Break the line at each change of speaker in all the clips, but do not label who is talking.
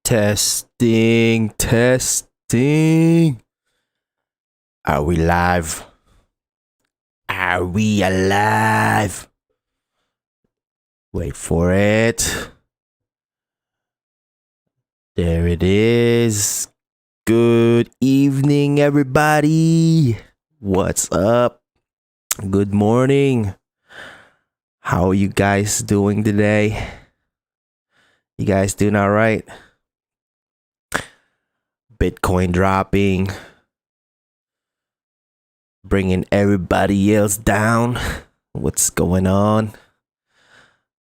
Testing, testing. Are we live? Are we alive? Wait for it. There it is. Good evening, everybody. What's up? Good morning. How are you guys doing today? You guys doing all right? Bitcoin dropping, bringing everybody else down. What's going on?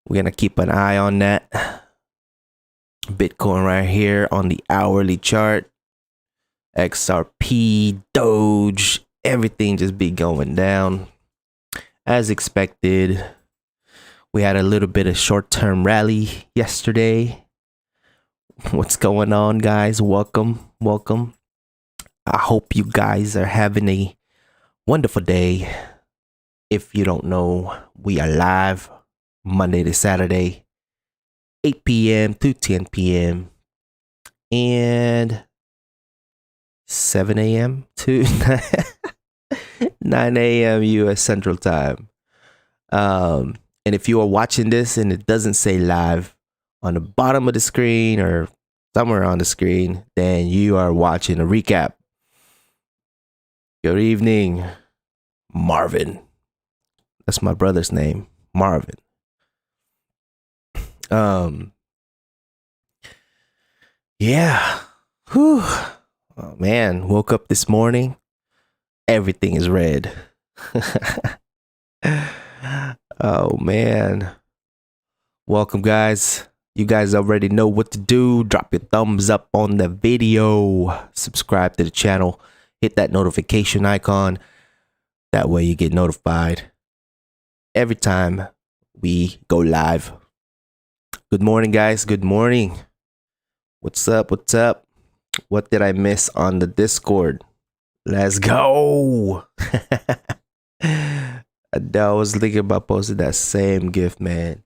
We're going to keep an eye on that. Bitcoin right here on the hourly chart. XRP, Doge, everything just be going down. As expected, we had a little bit of short-term rally yesterday. What's going on, guys? Welcome. I hope you guys are having a wonderful day. If you don't know, we are live Monday to Saturday, 8 p.m. to 10 p.m. and 7 a.m. to 9 a.m. U.S. Central Time. And if you are watching this and it doesn't say live on the bottom of the screen or somewhere on the screen, then you are watching a recap. Good evening, Marvin. That's my brother's name, Marvin. Yeah. Whew. Oh man, woke up this morning. Everything is red. Oh man. Welcome, guys. You guys already know what to do. Drop your thumbs up on the video. Subscribe to the channel. Hit that notification icon. That way you get notified every time we go live. Good morning, guys. Good morning. What's up? What did I miss on the Discord? Let's go. I was thinking about posting that same gift, man.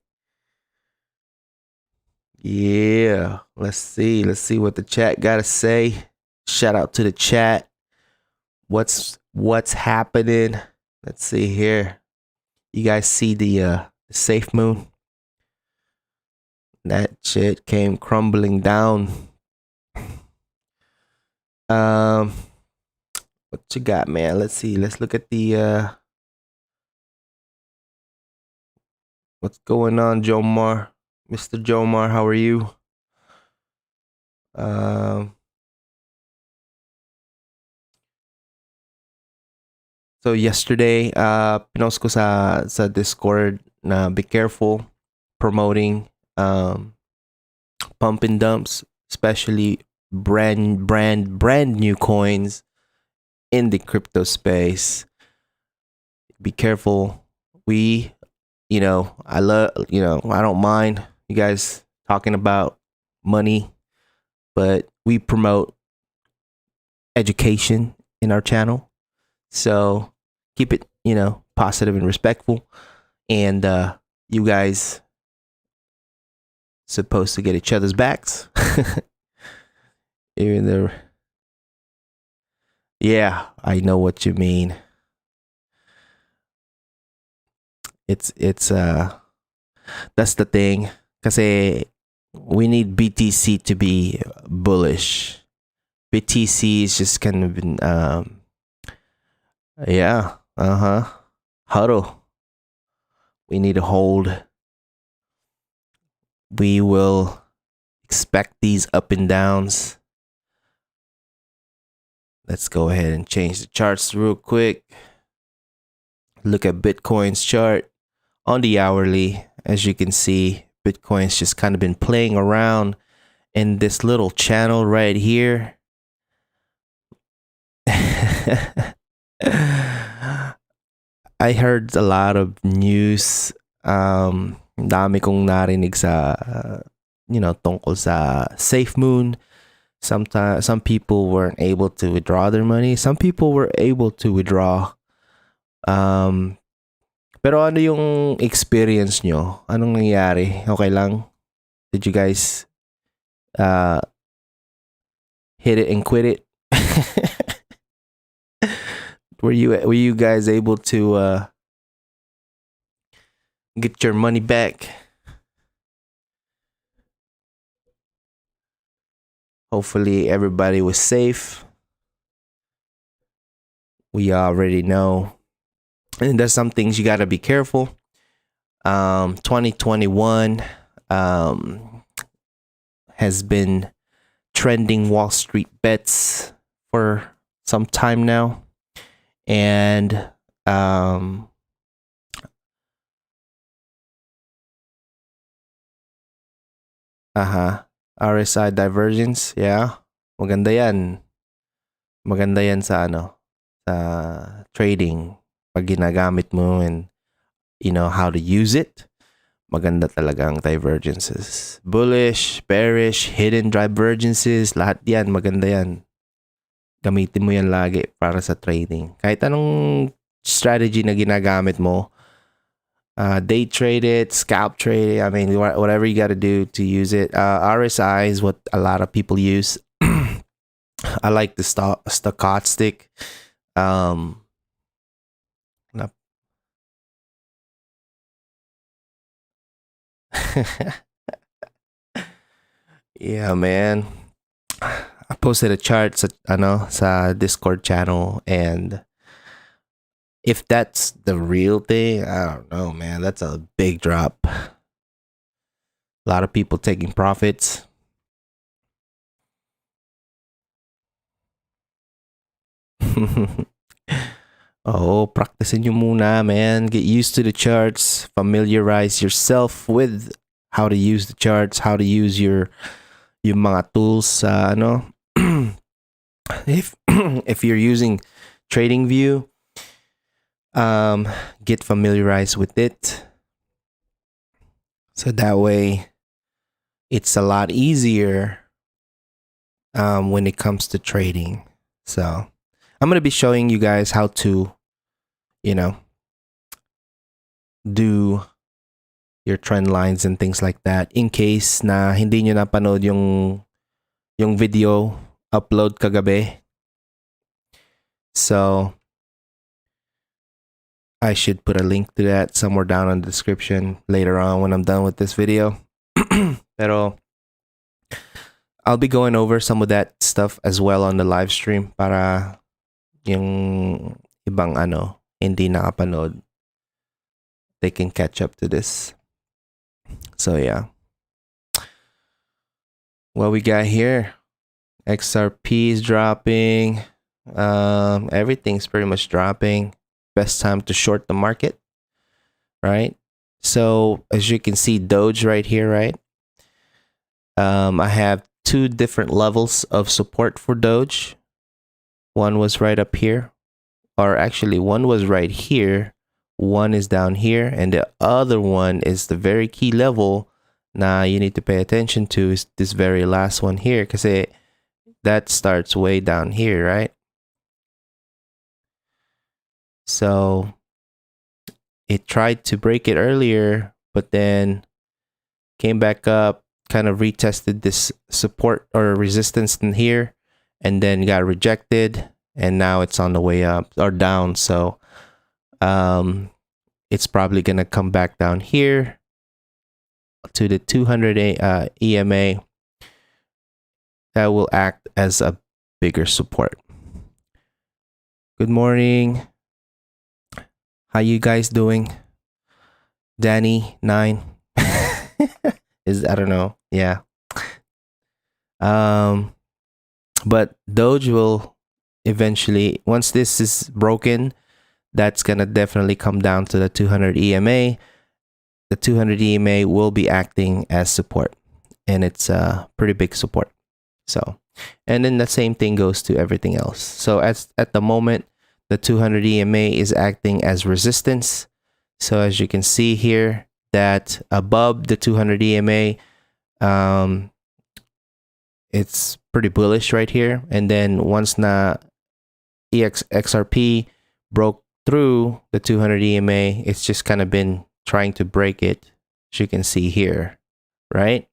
Yeah, let's see what the chat gotta say. Shout out to the chat. What's happening? Let's see here. You guys see the safe moon? That shit came crumbling down. What you got, man? Let's see. Let's look at the what's going on, Jomar? Mr. Jomar, how are you? So yesterday, pinost ko sa Discord na be careful promoting pump and dumps, especially brand new coins in the crypto space. Be careful. I don't mind you guys talking about money, but we promote education in our channel. So keep it, positive and respectful. And you guys supposed to get each other's backs. Even though, yeah, I know what you mean. It's that's the thing. Kasi we need BTC to be bullish. BTC is just kind of been huddle. We need to hold. We will expect these up and downs. Let's go ahead and change the charts real quick. Look at Bitcoin's chart on the hourly. As you can see, Bitcoin's just kind of been playing around in this little channel right here. I heard a lot of news. Dami kong narinig sa tungkol sa Safe Moon. Some people weren't able to withdraw their money. Some people were able to withdraw. Pero ano yung experience nyo? Anong nangyari? Okay lang? Did you guys hit it and quit it? Were you guys able to get your money back? Hopefully everybody was safe. We already know. And there's some things you gotta be careful. 2021 has been trending Wall Street bets for some time now. And RSI divergence, yeah. Maganda yan. Maganda yan sa sa trading. Pag ginagamit mo and you know how to use it, maganda talaga ang divergences. Bullish, bearish, hidden divergences, lahat yan, maganda yan. Gamitin mo yan lagi para sa trading. Kahit anong strategy na ginagamit mo, day trade it, scalp trade it, I mean, whatever you got to do to use it. RSI is what a lot of people use. I like the stochastic. Yeah, man. I posted a chart sa Discord channel, and if that's the real thing, I don't know, man. That's a big drop. A lot of people taking profits. Oh, practicing nyo muna, man. Get used to the charts. Familiarize yourself with how to use the charts, how to use yung mga tools, if you're using TradingView, get familiarized with it. So that way it's a lot easier when it comes to trading. So I'm going to be showing you guys how to, do your trend lines and things like that in case na hindi nyo napanood yung video upload kagabi. So I should put a link to that somewhere down in the description later on when I'm done with this video. Pero I'll be going over some of that stuff as well on the live stream para yung ibang hindi nakapanood, they can catch up to this. So yeah. What we got here? XRP is dropping. Everything's pretty much dropping. Best time to short the market, right? So as you can see, Doge right here, right? I have two different levels of support for Doge. One was right up here, or actually one was right here. One is down here, and the other one is the very key level na you need to pay attention to is this very last one here, because that starts way down here, right? So it tried to break it earlier, but then came back up, kind of retested this support or resistance in here, and then got rejected, and now it's on the way up or down. So it's probably gonna come back down here to the 200 EMA. That will act as a bigger support. Good morning. How you guys doing? Danny 9 I don't know. Yeah. But Doge will eventually, once this is broken, that's gonna definitely come down to the 200 EMA. The 200 EMA will be acting as support, and it's a pretty big support. So, and then the same thing goes to everything else. So at the moment, the 200 EMA is acting as resistance. So as you can see here, that above the 200 EMA, it's pretty bullish right here. And then once na XRP broke through the 200 EMA, it's just kind of been trying to break it, as you can see here, right?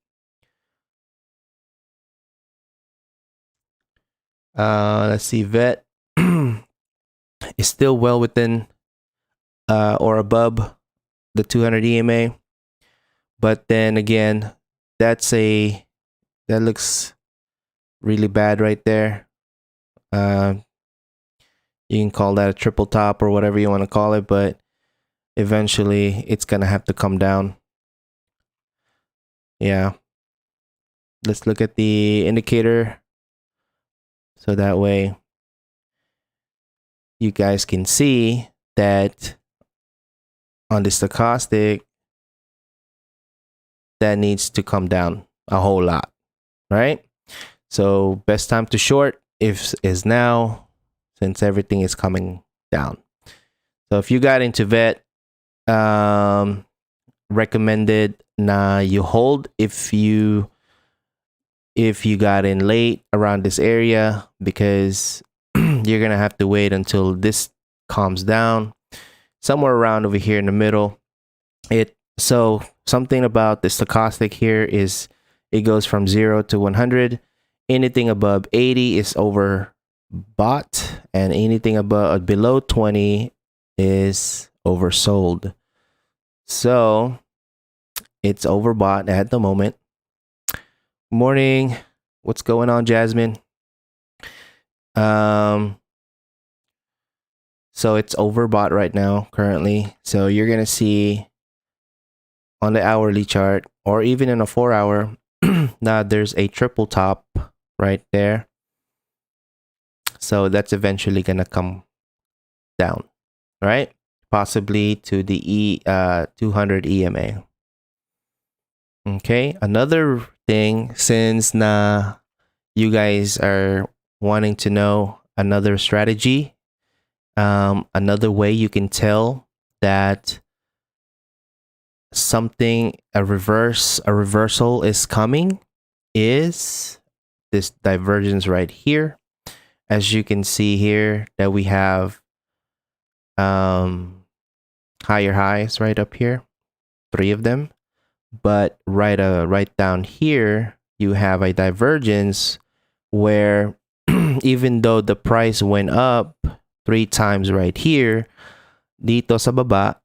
Let's see, vet is still well within or above the 200 EMA, but then again, that looks really bad right there. You can call that a triple top or whatever you want to call it, but eventually it's gonna have to come down. Yeah. Let's look at the indicator so that way you guys can see that on the stochastic that needs to come down a whole lot, right? So best time to short is now, since everything is coming down. So if you got into vet, recommended you hold if you got in late around this area, because you're gonna have to wait until this calms down somewhere around over here in the middle. So something about the stochastic here is it goes from 0 to 100. Anything above 80 is overbought, and anything below 20 is oversold. So it's overbought at the moment. Morning. What's going on, Jasmine? So it's overbought right now currently. So you're going to see on the hourly chart or even in a 4-hour now there's a triple top right there. So that's eventually going to come down, right? Possibly to the 200 EMA. Okay, another thing, since you guys are wanting to know another strategy, another way you can tell that a reversal is coming is this divergence right here. As you can see here that we have higher highs right up here, 3 of them. But right down here, you have a divergence where even though the price went up 3 times right here, dito sa baba,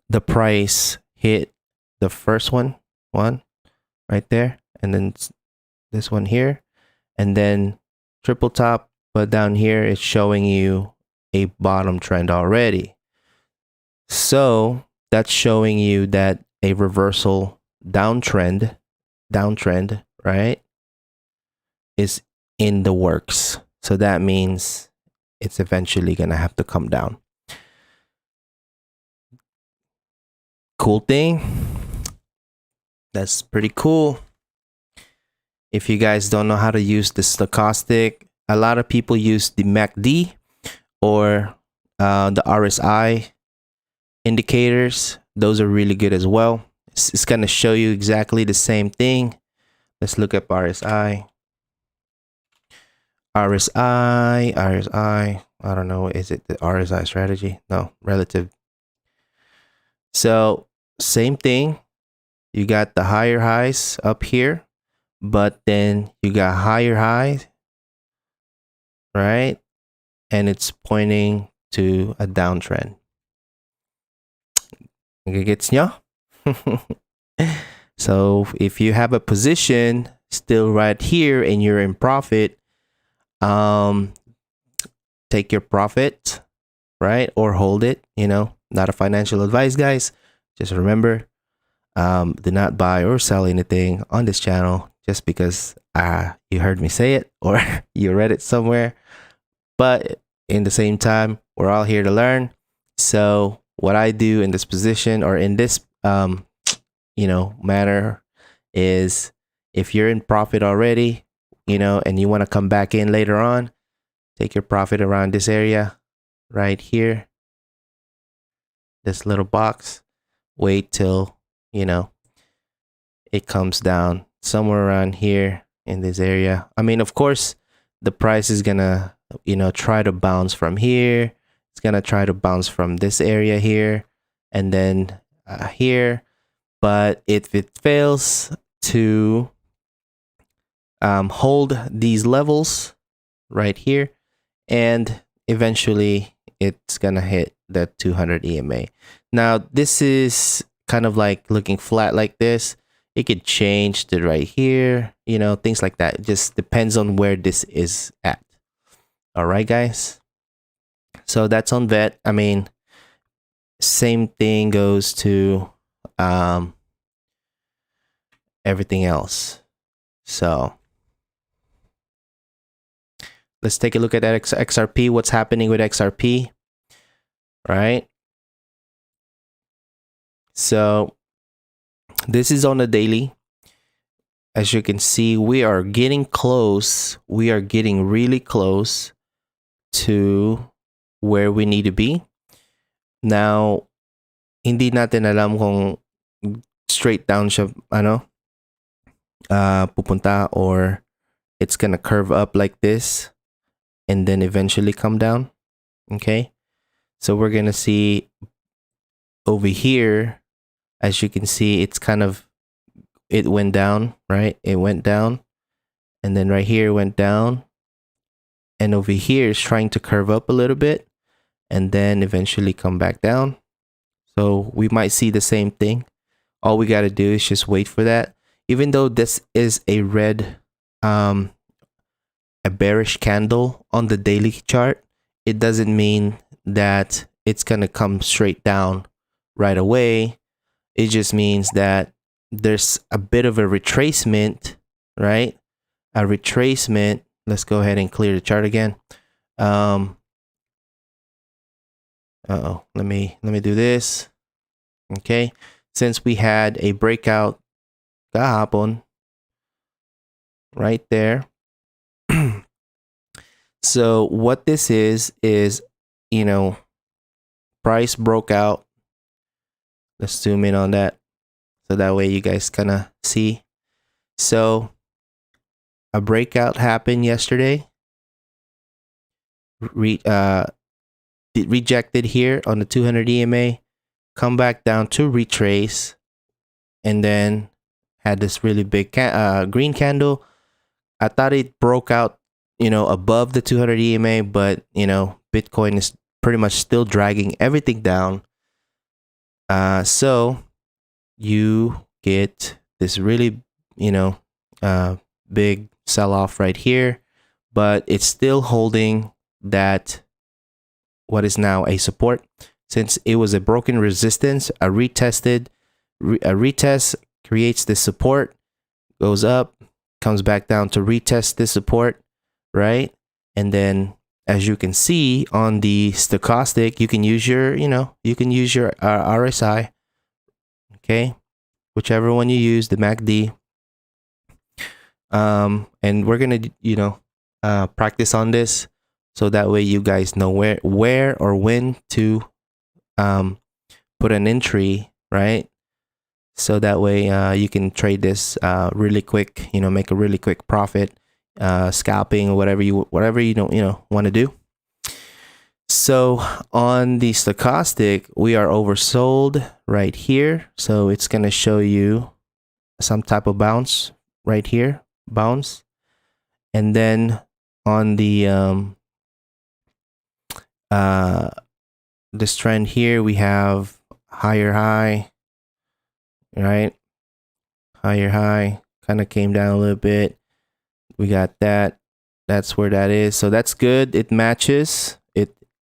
the price hit the first one right there, and then this one here, and then triple top, but down here it's showing you a bottom trend already. So that's showing you that a reversal downtrend, right, is in the works. So that means it's eventually gonna have to come down. Cool thing. That's pretty cool. If you guys don't know how to use the stochastic, a lot of people use the MACD or the RSI indicators. Those are really good as well. It's going to show you exactly the same thing. Let's look at RSI. RSI. I don't know. Is it the RSI strategy? No, relative. So same thing. You got the higher highs up here, but then you got higher highs, right? And it's pointing to a downtrend. Gets nyo? So if you have a position still right here and you're in profit, take your profit, right? Or hold it, not a financial advice, guys. Just remember, do not buy or sell anything on this channel just because you heard me say it or you read it somewhere. But in the same time, we're all here to learn. So what I do in this position or in this manner is, if you're in profit already, and you want to come back in later on, take your profit around this area right here, this little box. Wait till it comes down somewhere around here in this area. I mean, of course, the price is gonna try to bounce from here. It's gonna try to bounce from this area here and then here. But if it fails to hold these levels, right here, and eventually it's gonna hit the 200 EMA. Now this is kind of like looking flat like this. It could change to right here, you know, things like that. It just depends on where this is at. All right, guys. So that's on VET. I mean, same thing goes to everything else. So let's take a look at XRP. What's happening with XRP, right? So this is on the daily. As you can see, we are getting close. We are getting really close to where we need to be. Now, hindi natin alam kung straight down siya, pupunta, or it's gonna curve up like this and then eventually come down. Okay, so we're gonna see over here, as you can see, it's kind of, it went down, right? It went down, and then right here went down, and over here is trying to curve up a little bit and then eventually come back down. So we might see the same thing. All we got to do is just wait for that. Even though this is a red, a bearish candle on the daily chart, it doesn't mean that it's gonna come straight down right away. It just means that there's a bit of a retracement, right? A retracement. Let's go ahead and clear the chart again. Let me do this. Okay, since we had a breakout kahapon right there. So what this is, you know, price broke out. Let's zoom in on that, so that way you guys kind of see. So a breakout happened yesterday. Rejected here on the 200 EMA, come back down to retrace, and then had this really big green candle. I thought it broke out, you know, above the 200 EMA, but you know, Bitcoin is pretty much still dragging everything down. So you get this really, you know, big sell-off right here, but it's still holding that, what is now a support. Since it was a broken resistance, a retest creates this support, goes up, comes back down to retest this support, right? And then as you can see on the stochastic, you can use your, RSI, okay, whichever one you use, the MACD. And we're gonna, practice on this, so that way you guys know where or when to put an entry, right? So that way you can trade this really quick, make a really quick profit, scalping or whatever you want to do. So on the stochastic, we are oversold right here, so it's gonna show you some type of bounce right here, bounce. And then on the this trend here, we have higher high, right? Higher high, kind of came down a little bit. We got that. That's where that is. So that's good. It matches.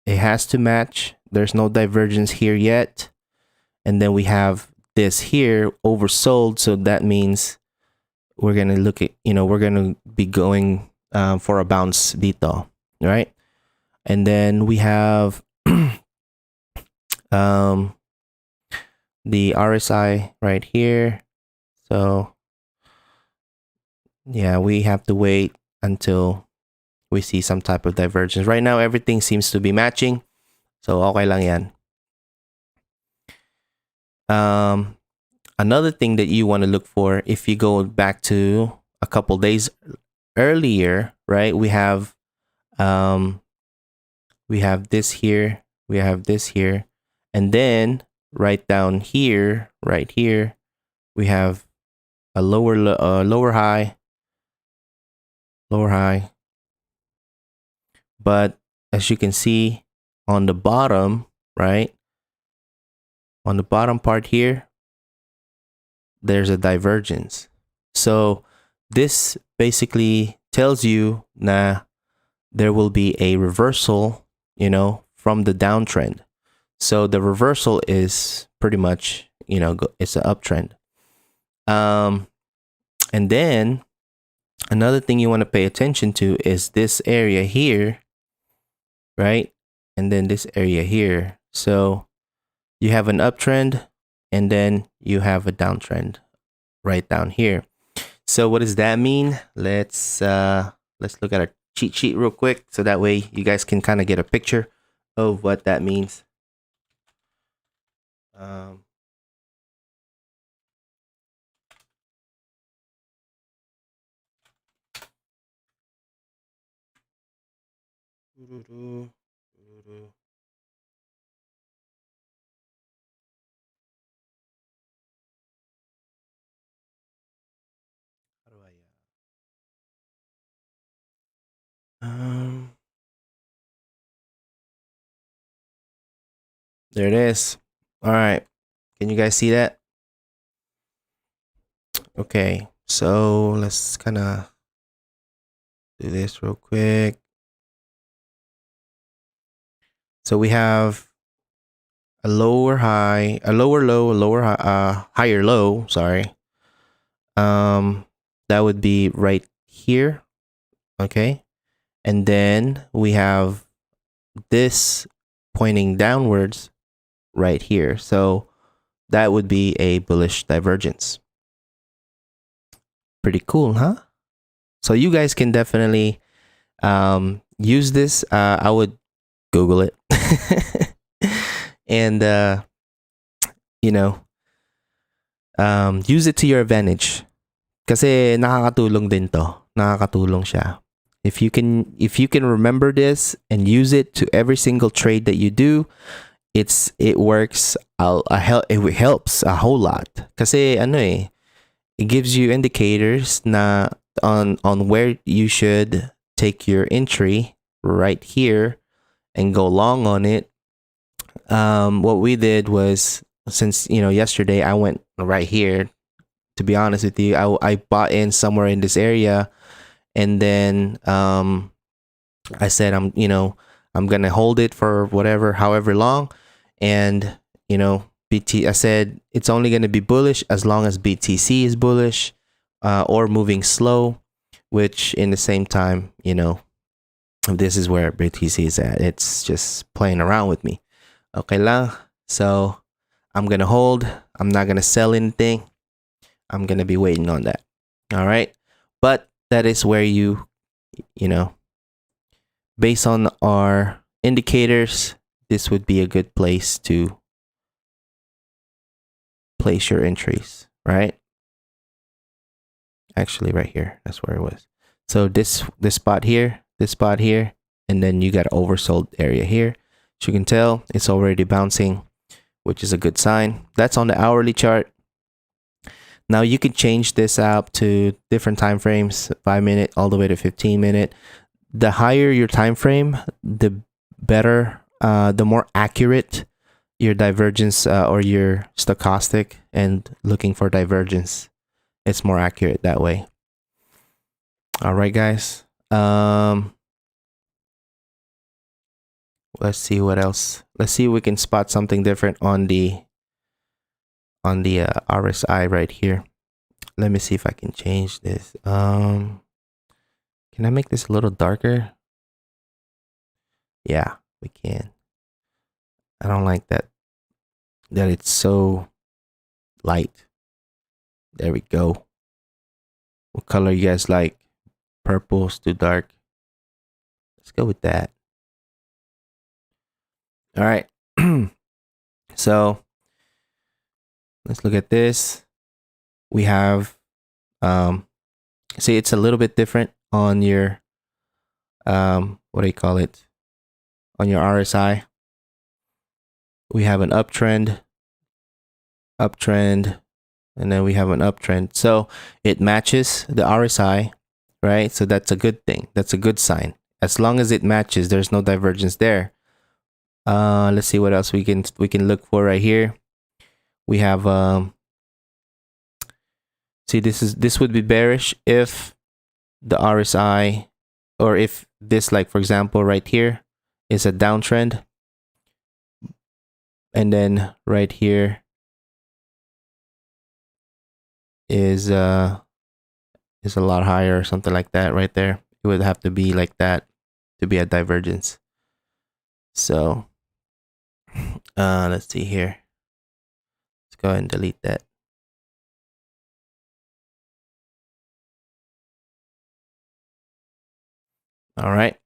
It has to match. There's no divergence here yet. And then we have this here oversold. So that means we're gonna look at, we're gonna be going for a bounce dito, right? And then we have the RSI right here. So yeah, we have to wait until we see some type of divergence. Right now, everything seems to be matching. So okay lang yan. Another thing that you want to look for, if you go back to a couple days earlier, right? We have this here, we have this here, and then right down here, right here, we have a lower high, But as you can see on the bottom, right? On the bottom part here, there's a divergence. So this basically tells you that there will be a reversal, you know, from the downtrend. So the reversal is pretty much, you know, it's an uptrend. And then another thing you want to pay attention to is this area here, right? And then this area here. So you have an uptrend and then you have a downtrend right down here. So what does that mean? Let's look at a cheat sheet real quick so that way you guys can kind of get a picture of what that means. There it is. All right. Can you guys see that? Okay. So let's kind of do this real quick. So we have a lower high, a lower low, a lower high, higher low. Sorry. That would be right here. Okay. And then we have this pointing downwards right here. So that would be a bullish divergence. Pretty cool, huh? So you guys can definitely use this. I would Google it. And you know, use it to your advantage. Kasi nakakatulong din to. Nakakatulong siya. If you can remember this and use it to every single trade that you do, it works. It helps a whole lot. Kasi it gives you indicators na on where you should take your entry right here and go long on it. What we did was, since yesterday I went right here. To be honest with you, I bought in somewhere in this area, and then I said I'm gonna hold it for however long, and I said it's only gonna be bullish as long as BTC is bullish, or moving slow, which in the same time, this is where BTC is at. It's just playing around with me. Okay lang. So I'm gonna hold. I'm not gonna sell anything. I'm gonna be waiting on that. All right. But that is where based on our indicators, this would be a good place to place your entries, right? Actually, right here. That's where it was. So this spot here, and then you got an oversold area here. As you can tell, it's already bouncing, which is a good sign. That's on the hourly chart. Now you can change this out to different time frames, 5 minute all the way to 15 minute. The higher your time frame, the better, the more accurate your divergence or your stochastic and looking for divergence. It's more accurate that way. All right, guys. Let's see what else. Let's see if we can spot something different on the RSI right here. Let me see if I can change this. Can I make this a little darker? Yeah, we can. I don't like that it's so light. There we go. What color you guys like? Purple's too dark. Let's go with that. All right. So let's look at this. We have, see, it's a little bit different on your, what do you call it? On your RSI. We have an uptrend, and then we have an uptrend. So it matches the RSI, right? So that's a good thing. That's a good sign. as long as it matches, there's no divergence there. Let's see what else we can look for right here. We have see, this would be bearish if the RSI, or if this, like for example right here, is a downtrend, and then right here is a lot higher or something like that. Right there, it would have to be like that to be a divergence. So let's see here. Let's go ahead and delete that. All right.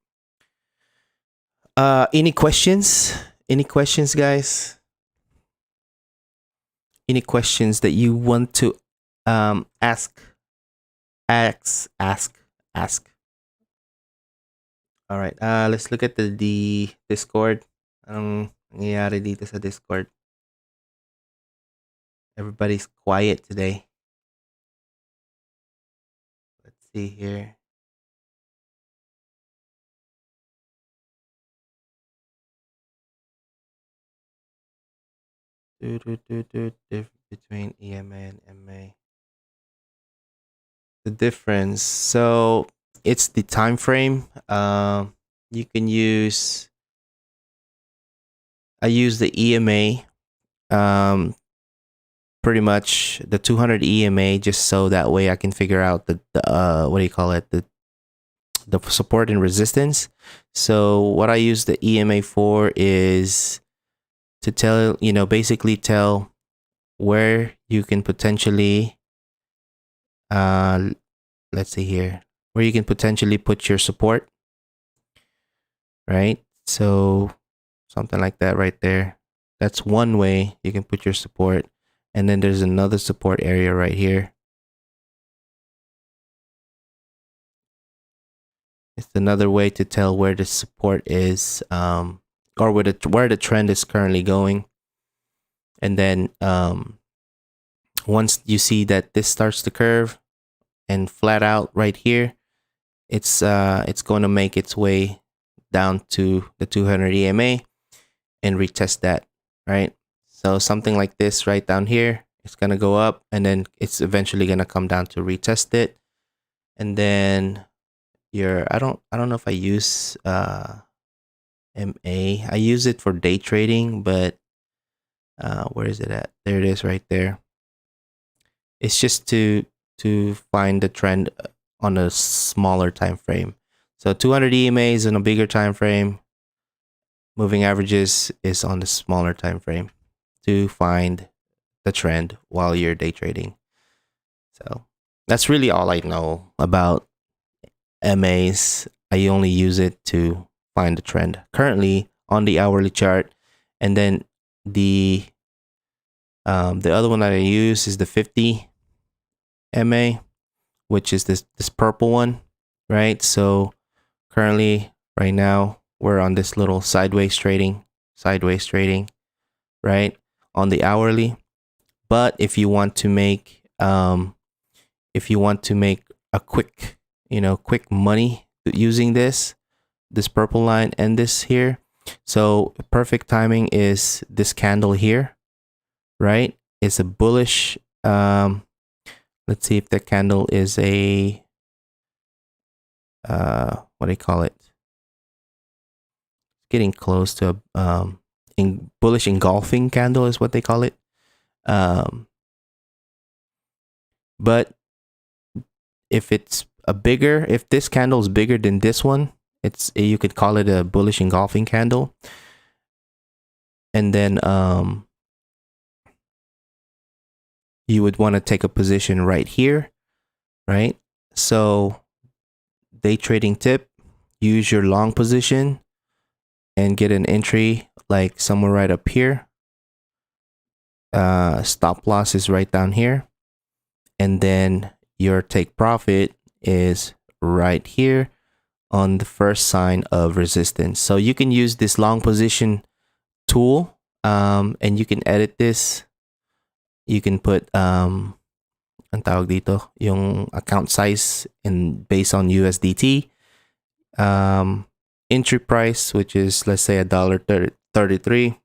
Any questions? Any questions, guys? Any questions that you want to ask? Ask. All right. Let's look at the Discord. Anong nangyayari dito sa Discord? Everybody's quiet today. Let's see here. Difference between EMA and MA. The difference. So it's the time frame. You can use. I use the EMA. Pretty much the 200 EMA, just so that way I can figure out the what do you call it, the support and resistance. So what I use the EMA for is to tell, basically tell where you can potentially let's see here, where you can potentially put your support, right? So something like that right there. That's one way you can put your support. And then there's another support area right here. It's another way to tell where the support is, or where the trend is currently going. And then once you see that this starts to curve and flat out right here, it's going to make its way down to the 200 EMA and retest that, right? So something like this right down here, it's going to go up, and then it's eventually going to come down to retest it. And then I don't know if I use MA. I use it for day trading, but where is it at? There it is right there. It's just to find the trend on a smaller time frame. So 200 EMA is on a bigger time frame. Moving averages is on the smaller time frame to find the trend while you're day trading. So that's really all I know about MAs. I only use it to find the trend currently on the hourly chart. And then the other one that I use is the 50 MA, which is this purple one, right? So currently right now we're on this little sideways trading, right, on the hourly. But if you want to make a quick money using this purple line and this here, so perfect timing is this candle here, right? It's a bullish. Let's see if the candle is a what do you call it? Getting close to a bullish engulfing candle is what they call it. But if it's if this candle is bigger than this one, you could call it a bullish engulfing candle. And then you would want to take a position right here, right? So day trading tip, use your long position and get an entry like somewhere right up here. Stop loss is right down here. And then your take profit is right here on the first sign of resistance. So you can use this long position tool, and you can edit this. You can put ang tawag dito, yung account size based on USDT. entry price, which is, let's say, $1.33.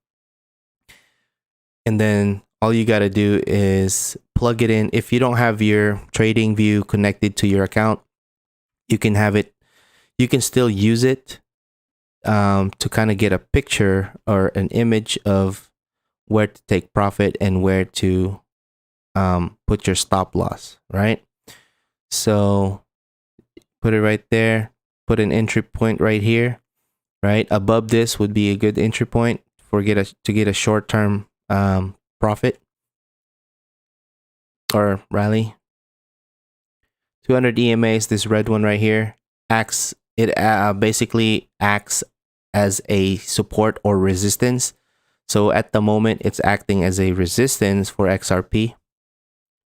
And then all you got to do is plug it in. If you don't have your trading view connected to your account, you can have it, you can still use it to kind of get a picture or an image of where to take profit and where to put your stop loss, right? So put it right there, put an entry point right here, right? Above this would be a good entry point to get a short-term profit or rally. 200 EMAs, this red one right here, basically acts as a support or resistance. So at the moment, it's acting as a resistance for XRP,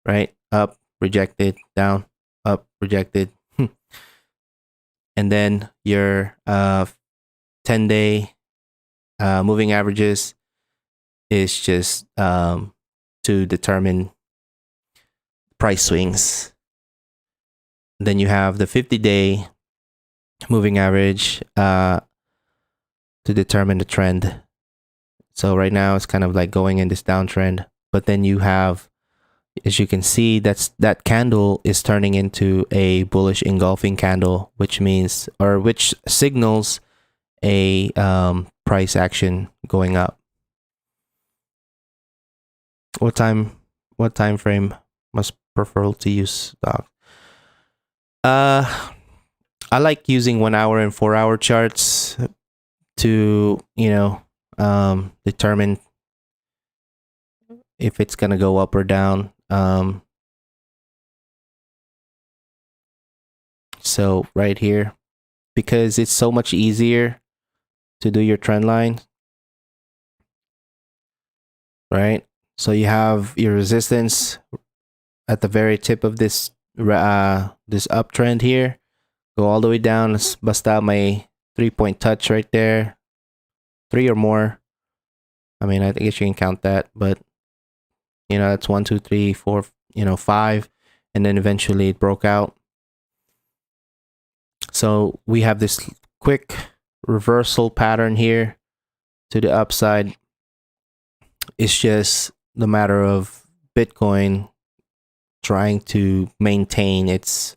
right? Up, rejected, down, up, rejected. And then your 10-day moving averages is just to determine price swings. Then you have the 50-day moving average to determine the trend. So right now it's kind of like going in this downtrend, but then you have, as you can see, that candle is turning into a bullish engulfing candle, which signals a price action going up. What time frame must prefer to use, Doc? I like using 1 hour and 4 hour charts to, determine if it's gonna go up or down. So right here, because it's so much easier to do your trend line, right? So you have your resistance at the very tip of this uptrend here. Go all the way down. Let's bust out my 3-point touch right there. 3 or more. I mean, I guess you can count that, but that's 1, 2, 3, 4, 5, and then eventually it broke out. So we have this quick reversal pattern here to the upside. It's just the matter of Bitcoin trying to maintain its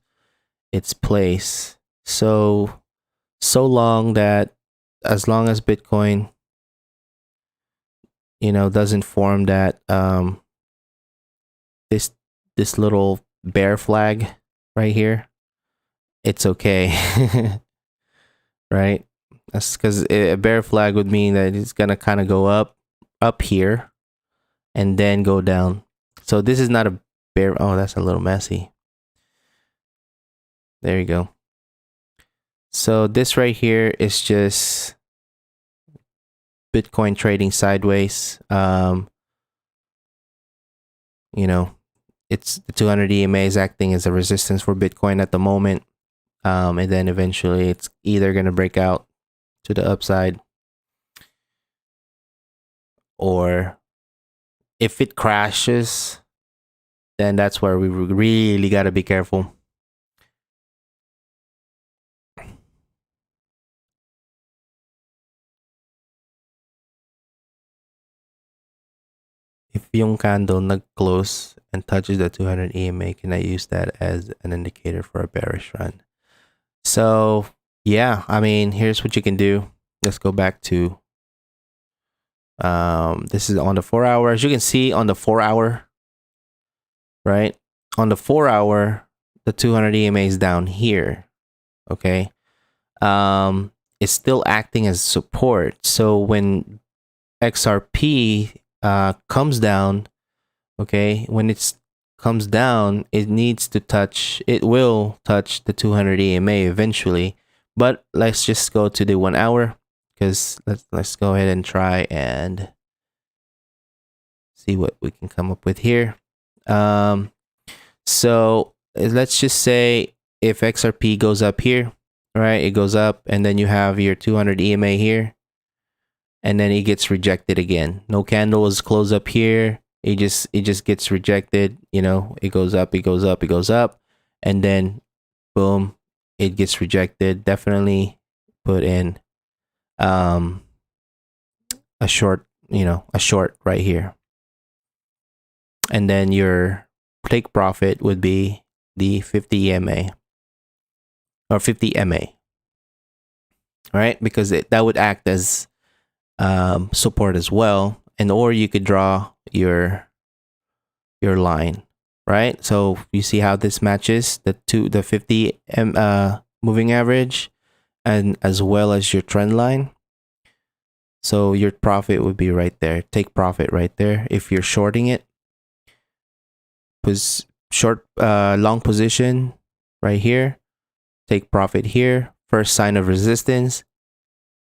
place so long that as long as Bitcoin doesn't form that this little bear flag right here, it's okay. Right? That's because a bear flag would mean that it's gonna kind of go up here and then go down. So this is not a bear. Oh, that's a little messy. There you go. So this right here is just Bitcoin trading sideways. It's the 200 EMA is acting as a resistance for Bitcoin at the moment. And then eventually it's either going to break out to the upside, or if it crashes, then that's where we really got to be careful. If yung candle nag-close and touches the 200 EMA, can I use that as an indicator for a bearish run? So yeah, I mean, here's what you can do. Let's go back to this is on the 4 hour. As you can see on the 4 hour, right? On the 4 hour, the 200 EMA is down here. Okay. It's still acting as support. So when XRP comes down, okay, when it comes down, it will touch the 200 EMA eventually. But let's just go to the 1 hour, because let's go ahead and try and see what we can come up with here. So let's just say if XRP goes up here, right? It goes up, and then you have your 200 EMA here, and then it gets rejected again. No candle was closed up here. It just gets rejected. It goes up, it goes up, it goes up, and then boom, it gets rejected. Definitely put in a short, a short right here. And then your take profit would be the 50 EMA or 50 MA, right? Because that would act as support as well. And or you could draw your line, right? So you see how this matches the 50 moving average and as well as your trend line. So your profit would be right there. Take profit right there. If you're shorting it, long position right here, take profit here. First sign of resistance,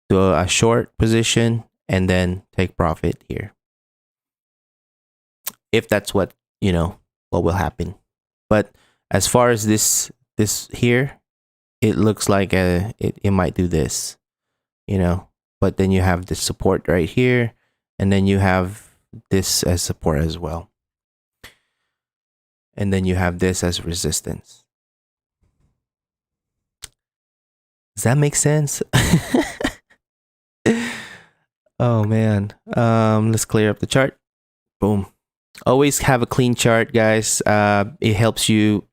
do a short position, and then take profit here. If that's what what will happen. But as far as this here, it looks like it might do this, but then you have this support right here, and then you have this as support as well, and then you have this as resistance. Does that make sense? Oh man. Let's clear up the chart. Boom. Always have a clean chart, guys. It helps you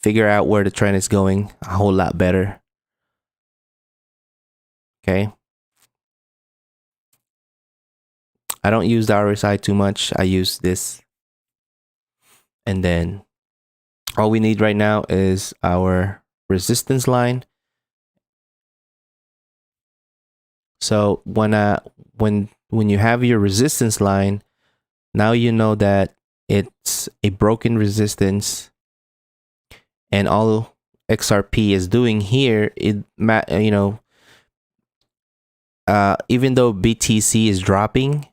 figure out where the trend is going a whole lot better. Okay. I don't use the RSI too much. I use this. And then all we need right now is our resistance line. So when you have your resistance line, now you know that it's a broken resistance, and all XRP is doing here, even though BTC is dropping,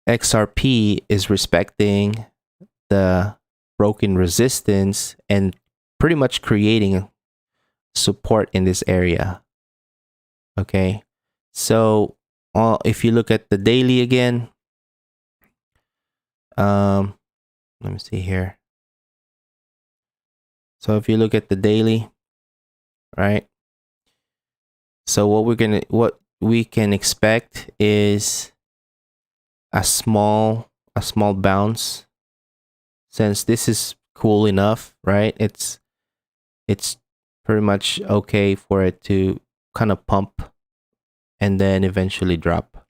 XRP is respecting the broken resistance and pretty much creating support in this area. Okay, so if you look at the daily again, let me see here. So if you look at the daily, right? So what we can expect is a small bounce, since this is cool enough, right? It's pretty much okay for it to kind of pump and then eventually drop.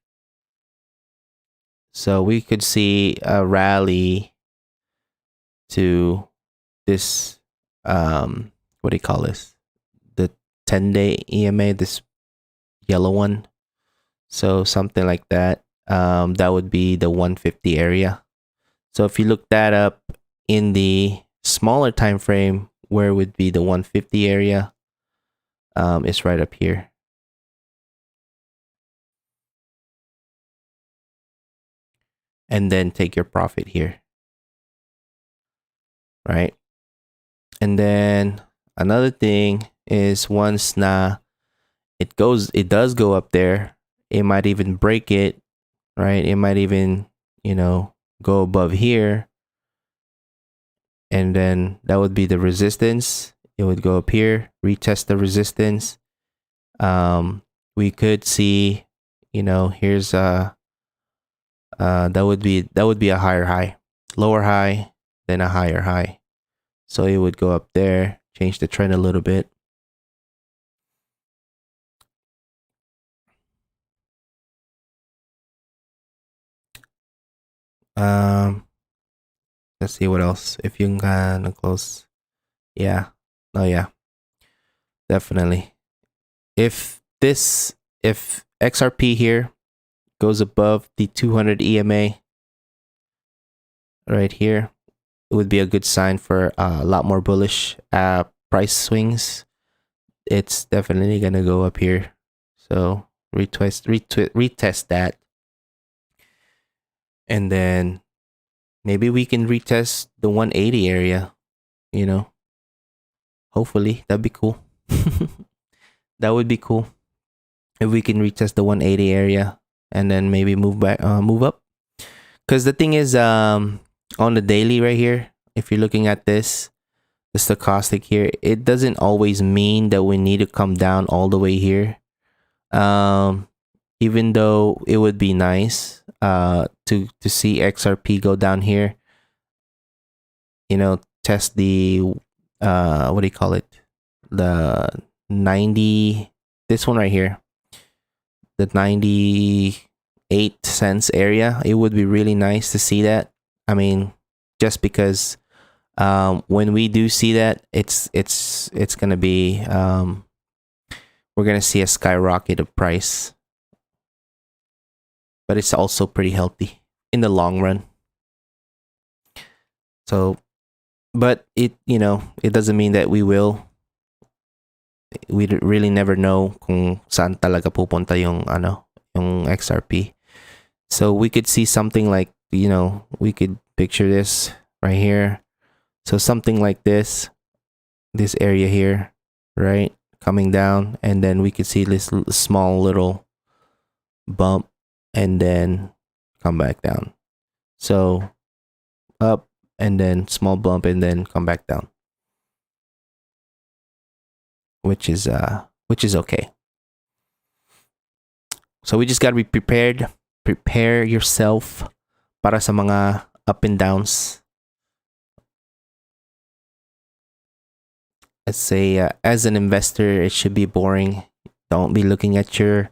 So we could see a rally to this what do you call this? The 10-day EMA, this yellow one. So something like that. That would be the 150 area. So if you look that up in the smaller time frame, where would be the 150 area? It's right up here. And then take your profit here. Right? And then another thing is, once it does go up there, it might even break it, right? It might even, go above here. And then that would be the resistance. It would go up here, retest the resistance. We could see, here's that would be a higher high, lower high, then a higher high. So it would go up there, change the trend a little bit. Let's see what else. If you can kind of close. Yeah. Oh yeah. Definitely. If XRP here goes above the 200 EMA right here, it would be a good sign for a lot more bullish price swings. It's definitely gonna go up here. So retest that. And then maybe we can retest the 180 area, Hopefully, that'd be cool. That would be cool if we can retest the 180 area and then maybe move up. Because the thing is, on the daily right here, if you're looking at this, the stochastic here, it doesn't always mean that we need to come down all the way here. Even though it would be nice to see XRP go down here, test the what do you call it, the 90, this one right here, the 98 cents area. It would be really nice to see that. I mean, just because when we do see that, it's gonna be we're gonna see a skyrocket of price, but it's also pretty healthy in the long run. So, but it doesn't mean that we really never know kung saan talaga pupunta yung XRP. So we could see something like, we could picture this right here. So something like this area here, right? Coming down, and then we could see this small little bump and then come back down. So up and then small bump and then come back down. Which is okay. So we just got to be prepared. Prepare yourself para sa mga up and downs. Let's say as an investor, it should be boring. Don't be looking at your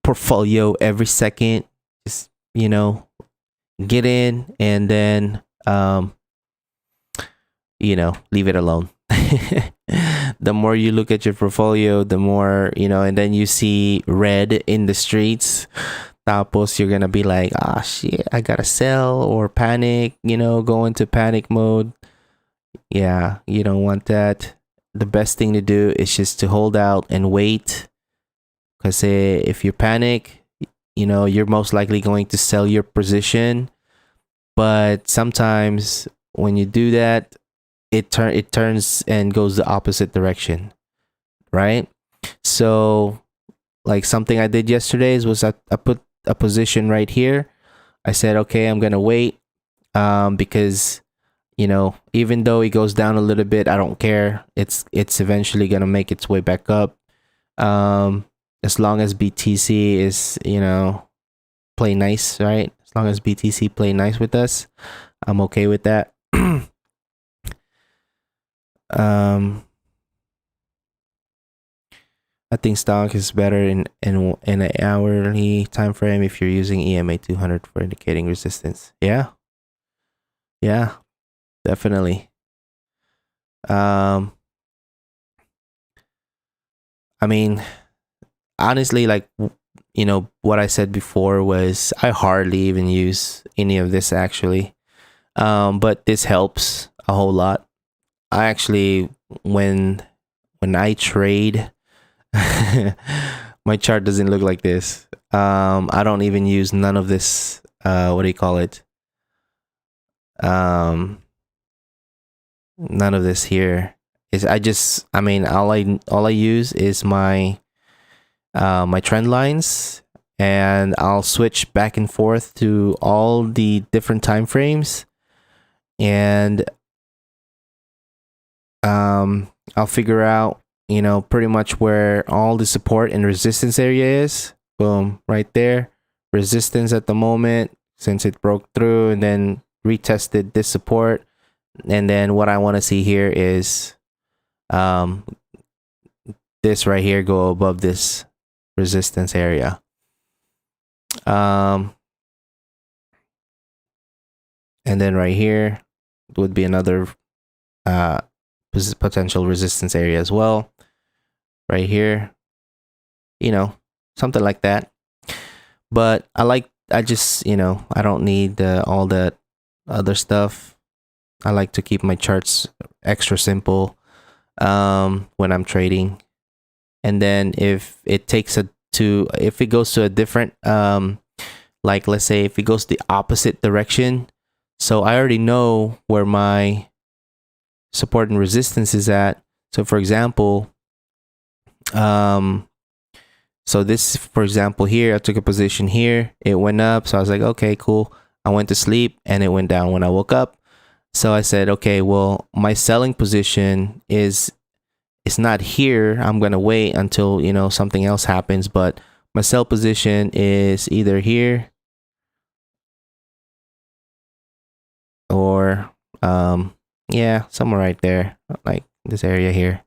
portfolio every second. Just get in and then leave it alone. The more you look at your portfolio, the more and then you see red in the streets. Tapos you're gonna be like, shit, I gotta sell or panic. Go into panic mode. Yeah, you don't want that. The best thing to do is just to hold out and wait. Because if you panic, you're most likely going to sell your position. But sometimes when you do that, it turns and goes the opposite direction, right? So, like something I did yesterday was I put a position right here. I said, okay, I'm gonna wait, because even though it goes down a little bit, I don't care. It's eventually gonna make its way back up. As long as BTC is play nice, right? As long as BTC play nice with us, I'm okay with that. I think stock is better in an hourly time frame if you're using EMA 200 for indicating resistance. Yeah, definitely. I mean, honestly, like what I said before was I hardly even use any of this actually, but this helps a whole lot. I actually, when I trade, my chart doesn't look like this. I don't even use none of this. What do you call it? None of this here is. All I use is my my trend lines, and I'll switch back and forth to all the different time frames, and I'll figure out pretty much where all the support and resistance area is. Boom, right there. Resistance at the moment, since it broke through and then retested this support. And then what I want to see here is this right here go above this resistance area. And then right here would be another potential resistance area as well. Right here, something like that. But I just I don't need all that other stuff. I like to keep my charts extra simple when I'm trading. And then if it goes to a different like let's say if it goes the opposite direction, so I already know where my support and resistance is at. So for example, so this, for example, here I took a position here, it went up, so I was like, okay, cool. I went to sleep and it went down. When I woke up, So I said, okay, well, my selling position is it's not here. I'm gonna wait until something else happens, but my sell position is either here or yeah, somewhere right there, like this area here.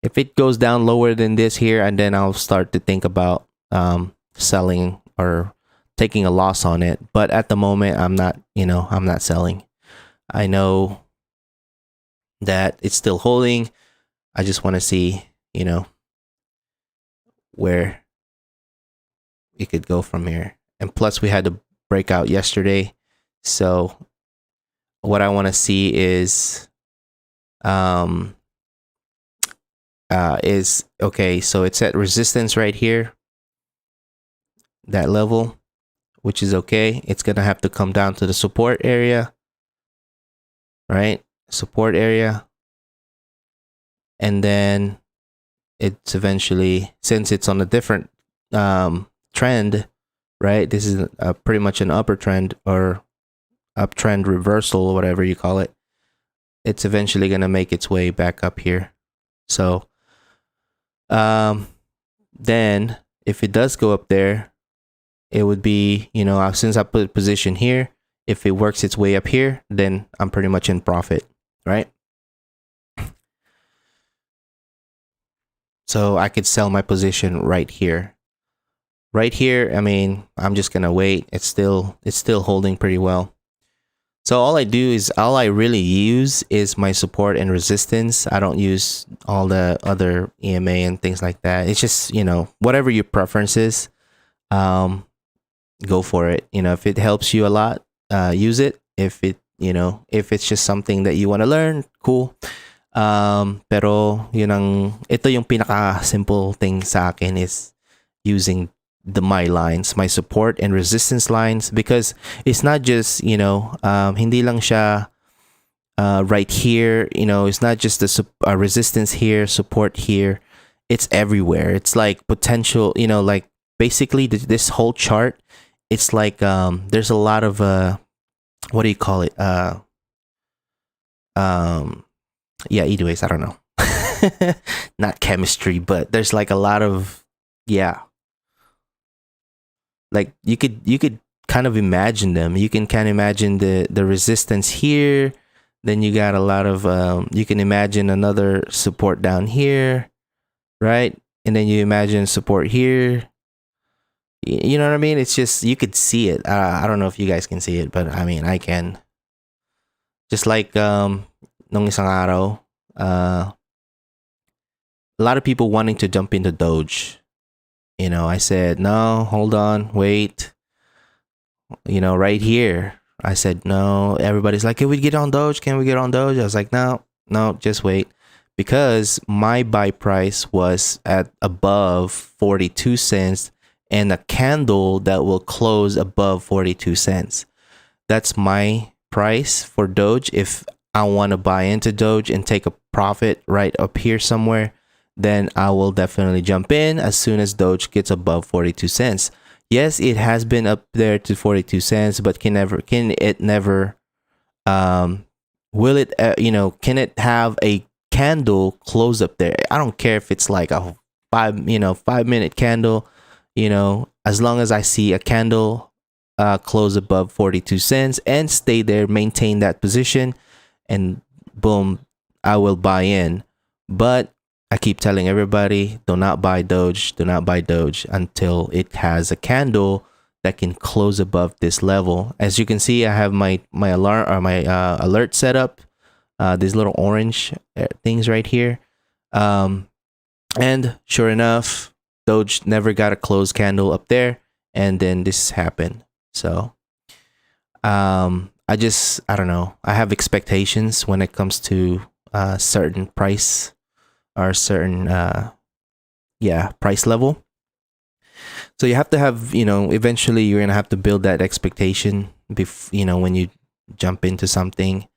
If it goes down lower than this here, and then I'll start to think about selling or taking a loss on it. But at the moment, I'm not selling. I know that it's still holding. I just want to see, where it could go from here. And plus, we had to break out yesterday, so what I want to see is okay. So it's at resistance right here, that level, which is okay. It's gonna have to come down to the support area, right? Support area, and then it's eventually, since it's on a different trend, right? This is pretty much an upper trend or uptrend reversal or whatever you call it. It's eventually gonna make its way back up here. So then if it does go up there, it would be, since I put position here, if it works its way up here, then I'm pretty much in profit, right? So I could sell my position right here. Right here, I mean, I'm just gonna wait. It's still holding pretty well. So all I really use is my support and resistance. I don't use all the other EMA and things like that. It's just, whatever your preference is, go for it. If it helps you a lot, use it. If if it's just something that you want to learn, cool. Pero ito yung pinaka simple thing sa akin is using my lines, my support and resistance lines, because it's not just hindi lang siya right here. It's not just the resistance here, support here. It's everywhere. It's like potential. Like basically this whole chart. It's like there's a lot of what do you call it? Yeah. Anyways, I don't know. Not chemistry, but there's like a lot of like you could kind of imagine them. You can kind of imagine the resistance here. Then you got a lot of you can imagine another support down here, right? And then you imagine support here. You know what I mean? It's just you could see it. I don't know if you guys can see it, but I mean I can. Just like nung isang araw, a lot of people wanting to jump into Doge. I said, no, hold on, wait. Right here. I said, no. Everybody's like, can we get on Doge? Can we get on Doge? I was like, no, just wait. Because my buy price was at above 42 cents and a candle that will close above 42 cents. That's my price for Doge. If I want to buy into Doge and take a profit right up here somewhere, then I will definitely jump in as soon as Doge gets above 42 cents. Yes, it has been up there to 42 cents, but can it never will it can it have a candle close up there? I don't care if it's like a 5-minute candle, as long as I see a candle close above 42 cents and stay there, maintain that position, and boom, I will buy in. But I keep telling everybody, do not buy Doge until it has a candle that can close above this level. As you can see, I have my alarm or my alert set up. These little orange things right here. And sure enough, Doge never got a closed candle up there, and then this happened. So I don't know. I have expectations when it comes to certain price or certain price level. So you have to have, eventually you're gonna have to build that expectation when you jump into something,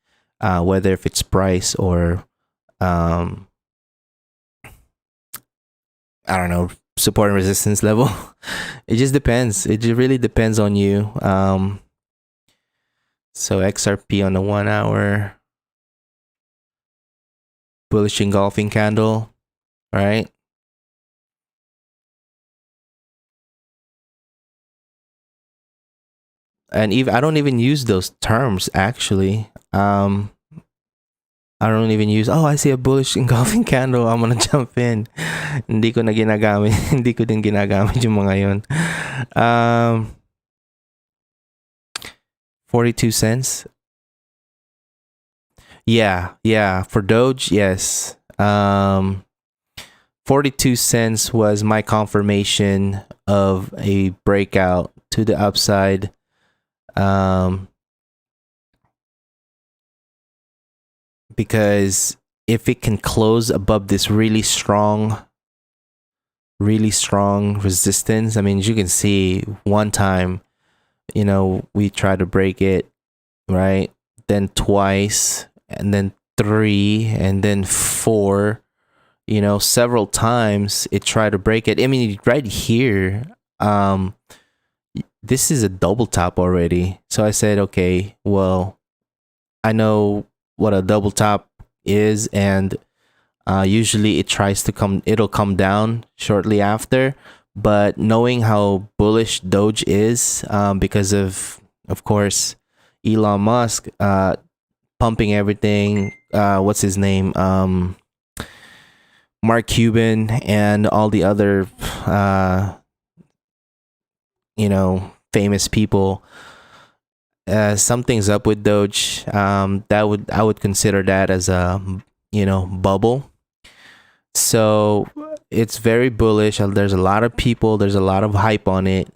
whether if it's price or I don't know, support and resistance level. It just depends. It really depends on you. So XRP on the 1 hour, bullish engulfing candle, right? And even I don't even use those terms actually. I don't even use, oh, I see a bullish engulfing candle, I'm gonna jump in. Hindi ko na ginagamit. Hindi ko din ginagamit yung mga yun. 42 cents. Yeah. For Doge, yes. 42 cents was my confirmation of a breakout to the upside. Because if it can close above this really strong resistance, I mean, as you can see, one time, we tried to break it, right? Then twice, and then 3, and then 4, several times it tried to break it. I mean, right here, this is a double top already. So I said, okay, well, I know what a double top is, and usually it'll come down shortly after. But knowing how bullish Doge is, because of course, Elon Musk pumping everything. What's his name? Mark Cuban and all the other, famous people. Something's up with Doge. I would consider that as a bubble. So it's very bullish. There's a lot of people. There's a lot of hype on it,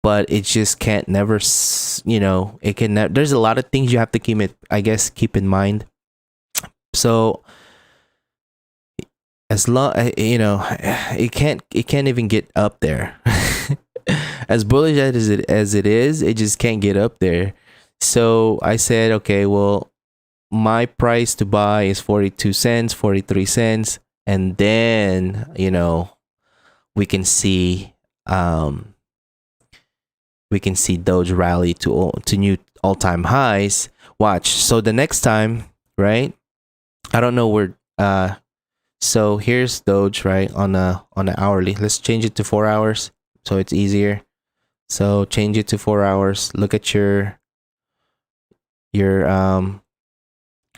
but it just can't never. It can. There's a lot of things you have to keep in mind. So as long it can't even get up there. As bullish as it is, it just can't get up there. So I said, okay, well, my price to buy is 42 cents, 43 cents, and then we can see Doge rally to new all-time highs. Watch. So the next time, right? I don't know where. So here's Doge, right, on the hourly. Let's change it to 4 hours so it's easier. So change it to 4 hours. Look at your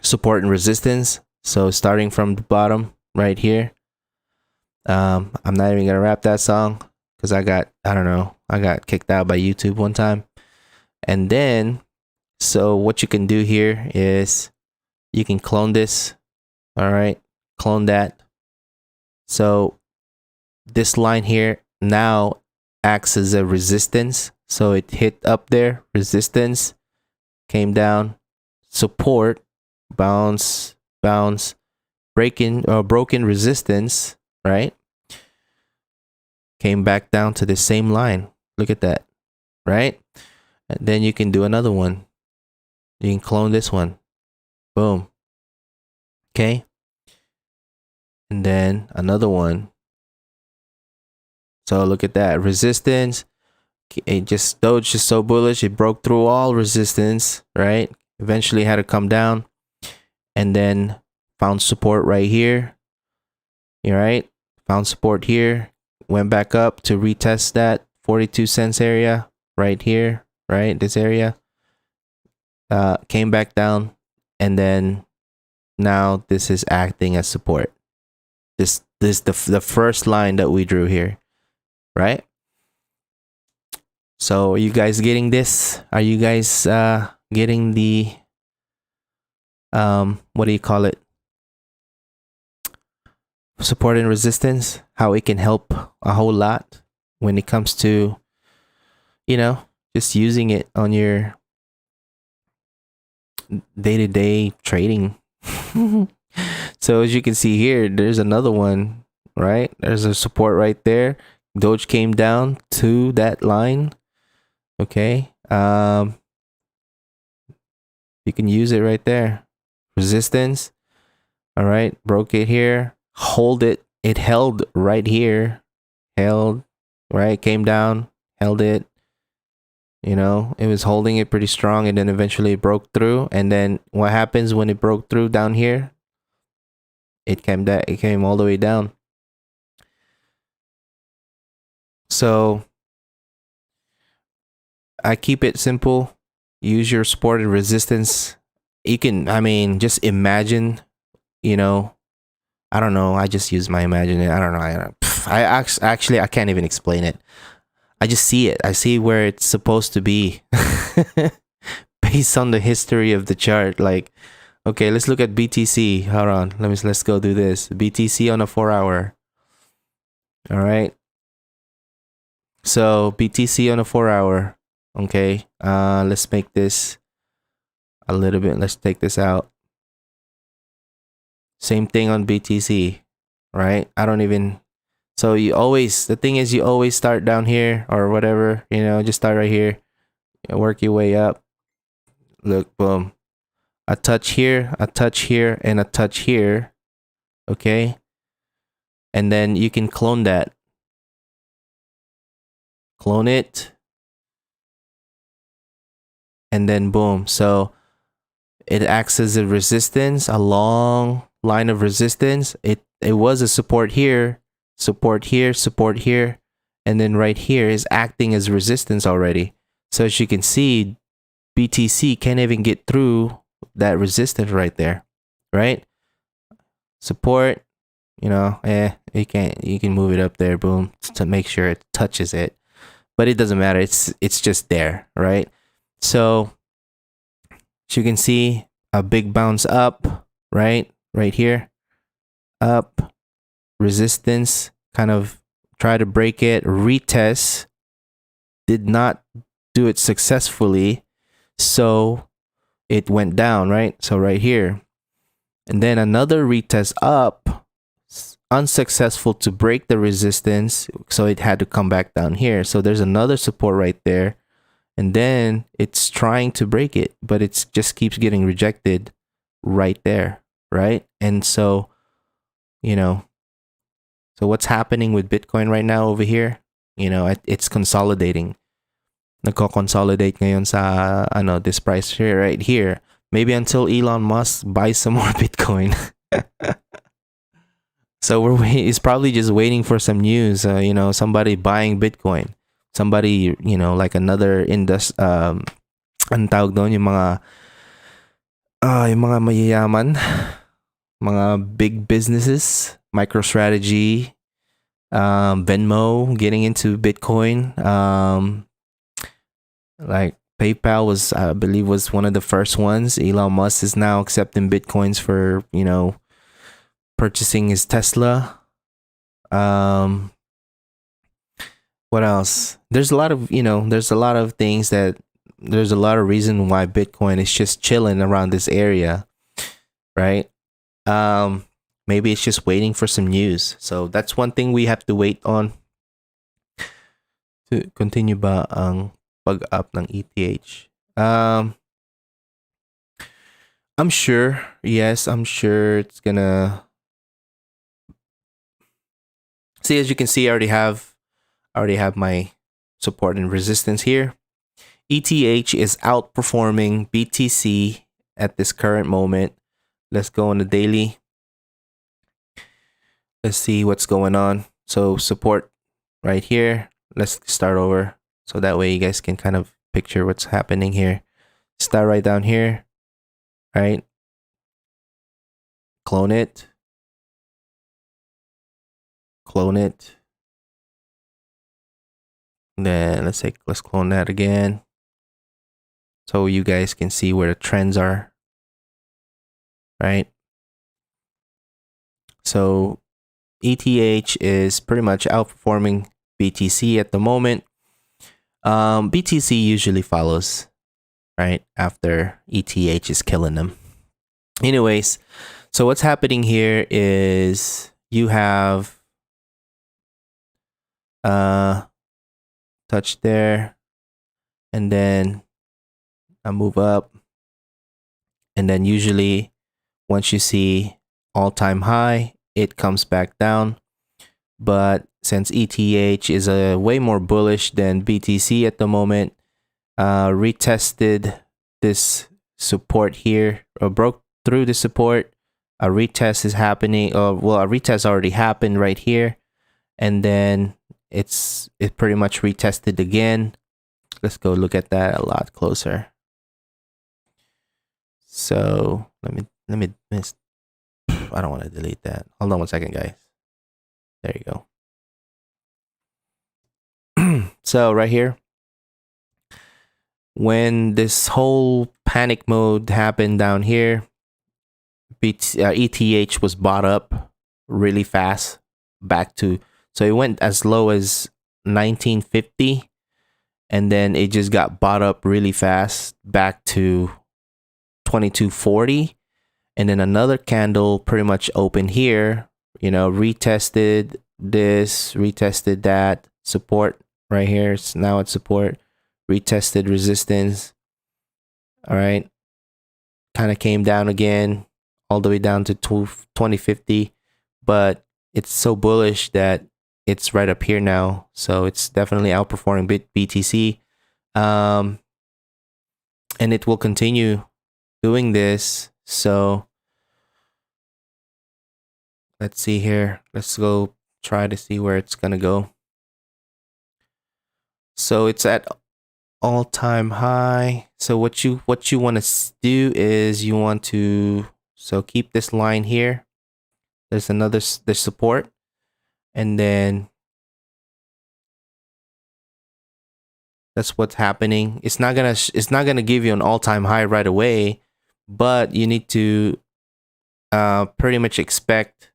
support and resistance. So starting from the bottom right here. I'm not even gonna rap that song because I got kicked out by YouTube one time. And then, so what you can do here is you can clone this. All right, clone that. So this line here now acts as a resistance. So it hit up there, resistance, came down, support, bounce, broken resistance, right? Came back down to the same line. Look at that, right? And then you can do another one. You can clone this one. Boom. Okay. And then another one. So look at that resistance. Doge just so bullish. It broke through all resistance, right? Eventually had to come down, and then found support right here. All right, found support here. Went back up to retest that 42 cents area right here, right? This area. Came back down, and then now this is acting as support. This the first line that we drew here, right? So are you guys getting this? Are you guys getting the what do you call it? Support and resistance, how it can help a whole lot when it comes to just using it on your day-to-day trading. So as you can see here, there's another one, right? There's a support right there. Doge came down to that line. Okay. You can use it right there. Resistance. All right. Broke it here. Hold it. It held right here. Held. Right. Came down. Held it. You know, it was holding it pretty strong, and then eventually it broke through. And then what happens when it broke through down here? It came all the way down. So I keep it simple. Use your support and resistance. You can, I mean, just imagine, you know, I don't know. I just use my imagination. I don't know. Actually, I can't even explain it. I just see it. I see where it's supposed to be based on the history of the chart. Like, okay, let's look at BTC. Hold on. Let's go do this. BTC on a 4-hour. All right. So BTC on a 4-hour. Okay. Let's make this a little bit. Let's take this out. Same thing on BTC, right? I don't even. So the thing is, you always start down here or whatever, you know, just start right here, work your way up. Look, boom. A touch here, a touch here, and a touch here. Okay. And then you can clone that. Clone it. And then boom. So it acts as a resistance, a long line of resistance. It was a support here, support here, support here, and then right here is acting as resistance already. So as you can see, BTC can't even get through that resistance right there, right? Support, you know, you can move it up there, boom, to make sure it touches it, but it doesn't matter. It's just there, right? So as you can see, a big bounce up, right here, up, resistance, kind of try to break it, retest, did not do it successfully, so it went down, right? So right here, and then another retest up, unsuccessful to break the resistance, so it had to come back down here. So there's another support right there, and then it's trying to break it, but it just keeps getting rejected right there, right? And so, you know, so what's happening with Bitcoin right now over here? You know, it's consolidating. Nagko-consolidate ngayon sa this price here, right here. Maybe until Elon Musk buys some more Bitcoin. So he's probably just waiting for some news, you know, somebody buying Bitcoin. Somebody, you know, like another ang tawag doon, yung mga mayayaman, mga big businesses, MicroStrategy, Venmo getting into Bitcoin, like PayPal was, I believe, was one of the first ones. Elon Musk is now accepting Bitcoins for, you know, purchasing his Tesla. What else? There's a lot of, you know, there's a lot of things that, there's a lot of reason why Bitcoin is just chilling around this area, right? Maybe it's just waiting for some news. So that's one thing we have to wait on. To continue ba ang pag-up ng ETH? I'm sure. Yes, I'm sure it's gonna. See, as you can see, I already have my support and resistance here. ETH is outperforming BTC at this current moment. Let's go on the daily. Let's see what's going on. So support right here. Let's start over. So that way you guys can kind of picture what's happening here. Start right down here. Right? Clone it. Clone it. Then let's clone that again. So you guys can see where the trends are. Right? So ETH is pretty much outperforming BTC at the moment. BTC usually follows, right, after ETH is killing them. Anyways, so what's happening here is you have touch there, and then I move up, and then usually once you see all-time high, it comes back down. But since ETH is way more bullish than BTC at the moment, retested this support here, or broke through the support. A retest is happening, or well, a retest already happened right here, and then it pretty much retested again. Let's go look at that a lot closer. So let me miss. I don't want to delete that. Hold on 1 second, guys. There you go. So right here, when this whole panic mode happened down here, ETH was bought up really fast back to, so it went as low as 1950, and then it just got bought up really fast back to 2240, and then another candle pretty much opened here, retested this, retested that support right here. It's now at support, retested resistance. All right, kind of came down again all the way down to 2050, but it's so bullish that it's right up here now. So it's definitely outperforming BTC, and it will continue doing this. So let's see here. Let's go try to see where it's gonna go. So it's at all-time high. So what you want to do is you want to keep this line here. There's support, and then that's what's happening. It's not gonna give you an all-time high right away, but you need to pretty much expect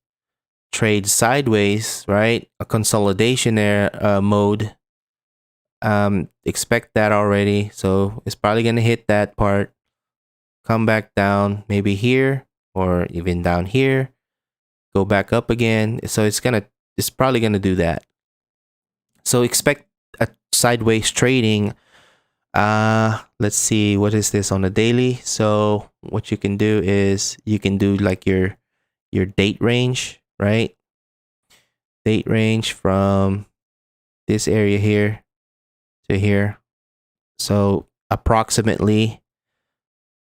trade sideways, right? A consolidation mode. Expect that already. So it's probably gonna hit that part, come back down, maybe here or even down here, go back up again. So it's probably gonna do that. So expect a sideways trading. Let's see, what is this on the daily? So what you can do is you can do like your date range, right? Date range from this area here to here. So approximately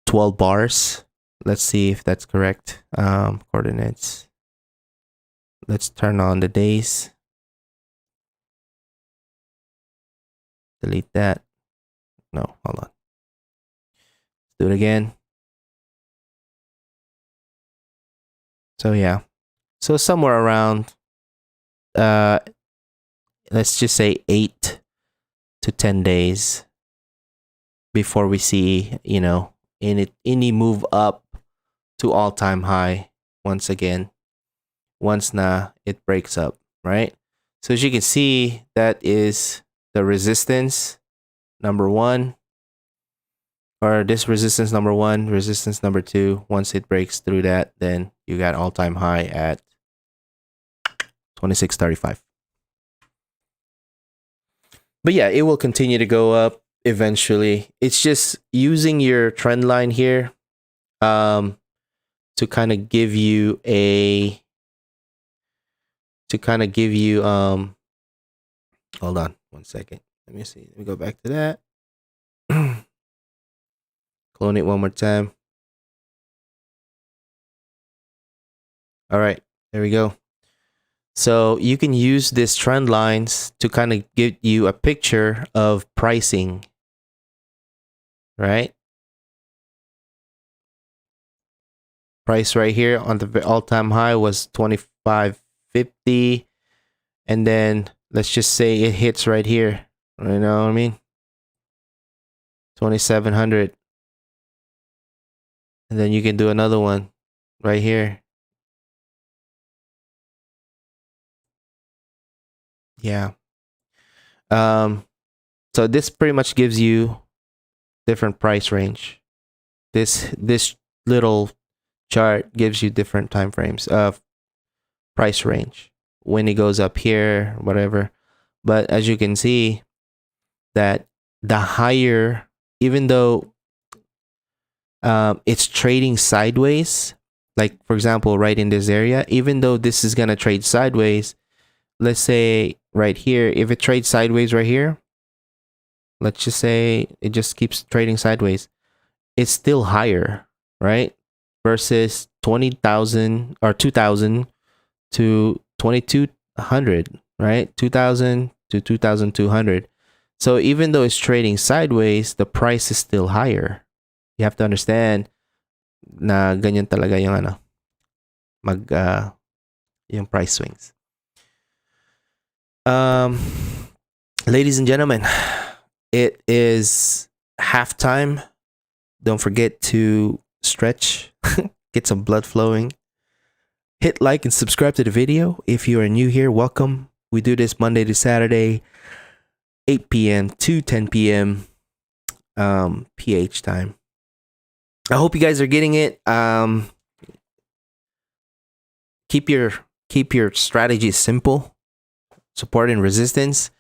12 bars. Let's see if that's correct. Coordinates. Let's turn on the days. Delete that. No, hold on. Let's do it again. So yeah. So somewhere around let's just say 8 to 10 days before we see, any move up to all-time high once again. Once it breaks up, right? So as you can see, that is the resistance number 1, or this resistance number 1, resistance number 2. Once it breaks through that, then you got all-time high at 2635. But yeah, it will continue to go up eventually. It's just using your trend line here to kind of give you hold on 1 second. Let me see. Let me go back to that. Clone it one more time. All right, there we go. So you can use these trend lines to kind of give you a picture of pricing, right? Price right here on the all-time high was 2550, and then let's just say it hits right here. You know what I mean? 2700, and then you can do another one right here. Yeah. So this pretty much gives you different price range. This little chart gives you different time frames of price range when it goes up here, whatever. But as you can see, that the higher, even though it's trading sideways, like for example, right in this area, even though this is gonna trade sideways, let's say right here, if it trades sideways right here, let's just say it just keeps trading sideways, it's still higher, right? Versus 20,000 or 2,000 to 2,200, right? 2,000 to 2,200. So even though it's trading sideways, the price is still higher. You have to understand na ganyan talaga yung ano, yung price swings. Ladies and gentlemen, it is halftime. Don't forget to stretch, get some blood flowing. Hit like and subscribe to the video. If you are new here, welcome. We do this Monday to Saturday, 8 p.m. to 10 p.m. PH time. I hope you guys are getting it. Keep your strategy simple. Support and resistance.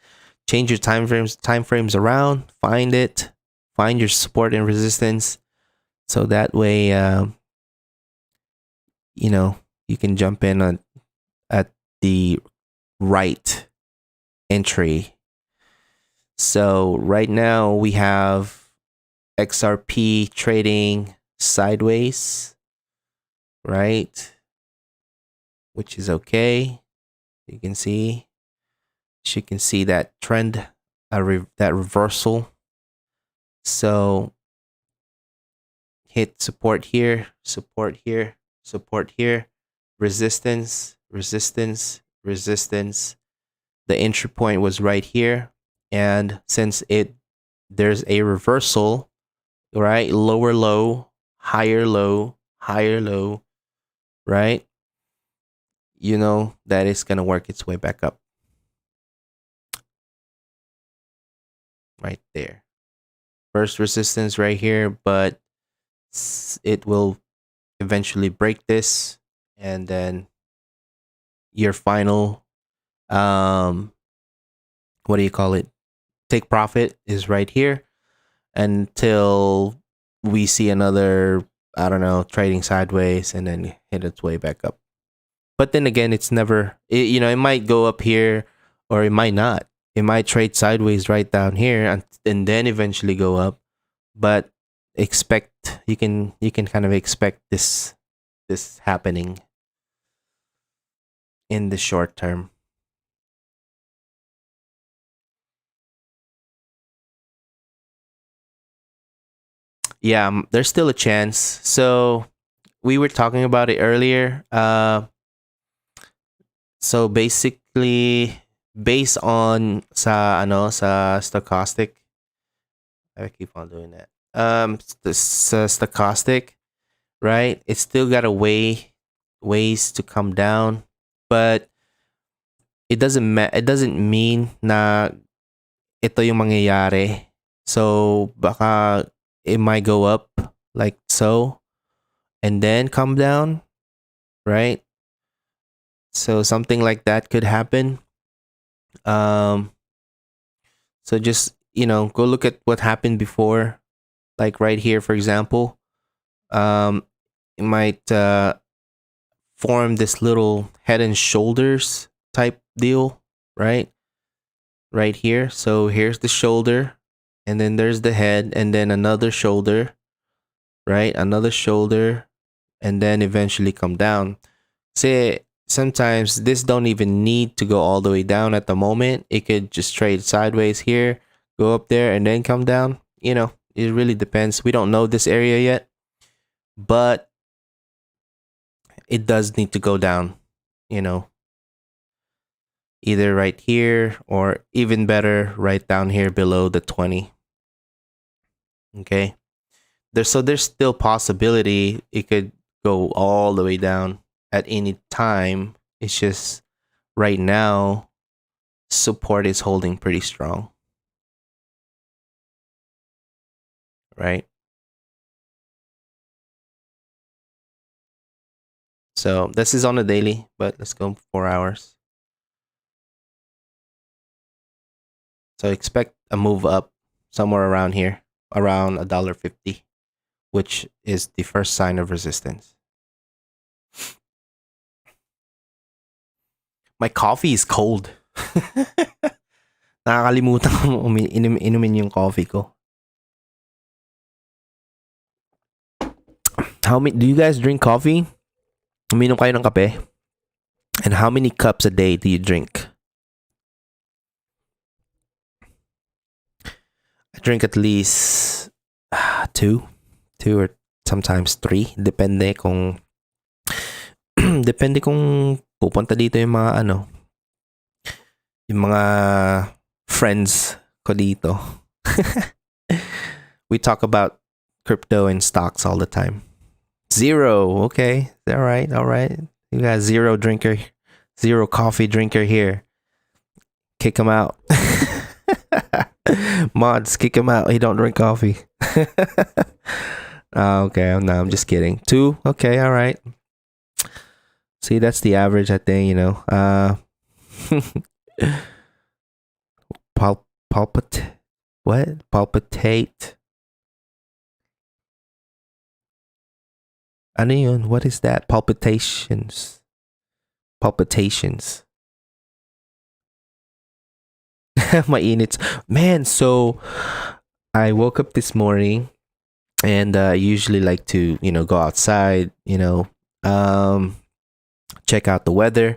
Change your time frames around. Find your support and resistance, so that way you can jump in at the right entry. So right now we have XRP trading sideways, right? Which is okay. You can see that trend, that reversal. So hit support here, support here, support here, resistance, resistance, resistance. The entry point was right here, and since there's a reversal, right? Lower low, higher low, higher low, right? You know that it's gonna work its way back up. Right there. First resistance right here, but it will eventually break this, and then your final what do you call it, take profit is right here until we see another, I don't know, trading sideways and then hit its way back up. But then again, it's never it might go up here or it might not. It might trade sideways right down here and then eventually go up. But you can kind of expect this happening in the short term. Yeah, there's still a chance. So we were talking about it earlier. So basically, based on sa stochastic, I keep on doing that. The stochastic, right? It's still got ways to come down, but it doesn't mean na ito yung mangyayari. So baka it might go up like so and then come down, right? So something like that could happen. So just go look at what happened before, like right here, for example. It might form this little head and shoulders type deal, right? Right here. So here's the shoulder, and then there's the head, and then another shoulder, right? Another shoulder, and then eventually come down. Say sometimes this don't even need to go all the way down at the moment. It could just trade sideways here, go up there, and then come down. It really depends. We don't know this area yet, but it does need to go down, either right here or even better, right down here below the 20. Okay. There's still possibility it could go all the way down at any time. It's just right now support is holding pretty strong. Right? So this is on a daily, but let's go 4 hours. So expect a move up somewhere around here, around $1.50, which is the first sign of resistance. My coffee is cold. Nakakalimutan ko inumin yung coffee ko. Do you guys drink coffee? Uminom kayo ng kape? And how many cups a day do you drink? I drink at least two or sometimes three. Depende kung pupunta dito yung mga yung mga friends ko dito. We talk about crypto and stocks all the time. Zero, okay. All right. You got zero coffee drinker here. Kick him out. Mods, kick him out. He don't drink coffee. Okay, no, I'm just kidding. Two, okay, all right. See, that's the average, I think, you know. Palpitate. Ano yun? What is that? Palpitations. Mainit. Man, so I woke up this morning and I usually like to, go outside, check out the weather.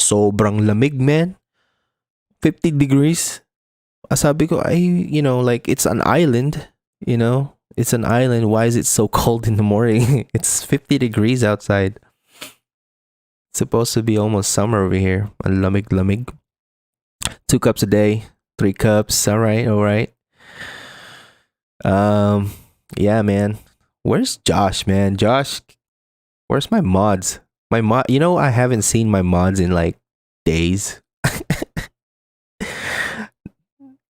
Sobrang lamig, man. 50 degrees. Sabi ko, like it's an island, It's an island. Why is it so cold in the morning? It's 50 degrees outside. It's supposed to be almost summer over here. Ang lamig. 2 cups a day. 3 cups. All right. Yeah, man. Where's Josh, man? Josh, where's my mods? I haven't seen my mods in like days.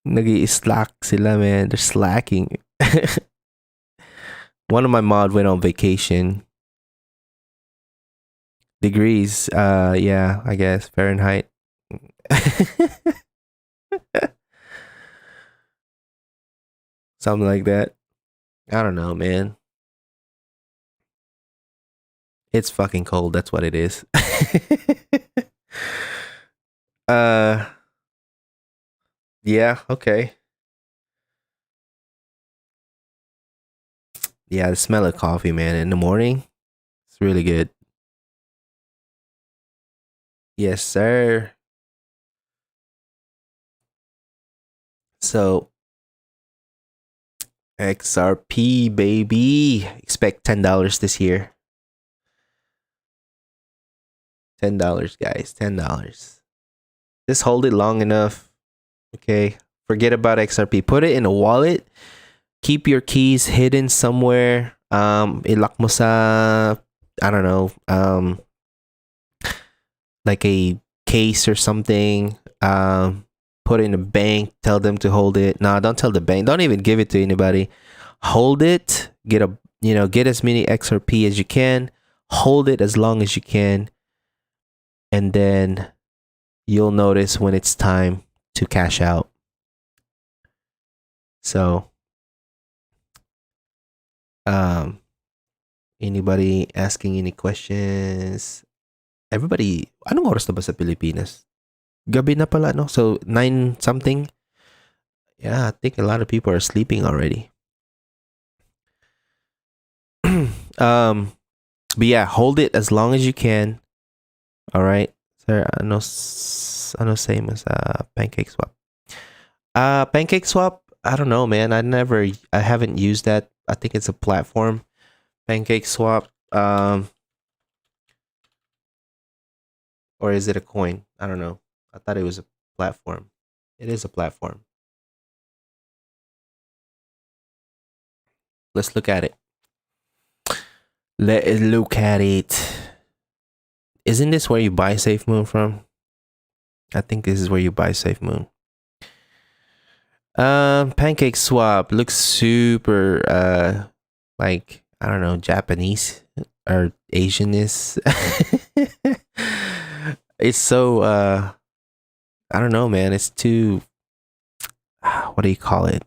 Nag-i-slack sila, man. They're slacking. One of my mod went on vacation. Degrees, yeah, I guess Fahrenheit. Something like that. I don't know, man. It's fucking cold. That's what it is. Yeah, okay. Yeah, the smell of coffee, man, in the morning, it's really good. Yes, sir. So, XRP, baby. Expect $10 this year. $10, guys. $10. Just hold it long enough. Okay. Forget about XRP. Put it in a wallet. Keep your keys hidden somewhere. Ilock mo sa, I don't know, like a case or something. Put it in a bank. Tell them to hold it. No, don't tell the bank. Don't even give it to anybody. Hold it. Get as many XRP as you can. Hold it as long as you can. And then you'll notice when it's time to cash out. So, anybody asking any questions? Everybody, anong oras na ba sa Pilipinas? Gabi na pala, no? So, 9 something. Yeah, I think a lot of people are sleeping already. But yeah, hold it as long as you can. All right. Sir, ano same as Pancake Swap? Pancake Swap, I don't know, man. I haven't used that. I think it's a platform. Pancake Swap, or is it a coin? I don't know. I thought it was a platform. It is a platform. Let's look at it. Let's look at it. Isn't this where you buy SafeMoon from? I think this is where you buy SafeMoon. Pancake Swap looks super like, I don't know, Japanese or Asianness. It's so I don't know, man. It's too, what do you call it?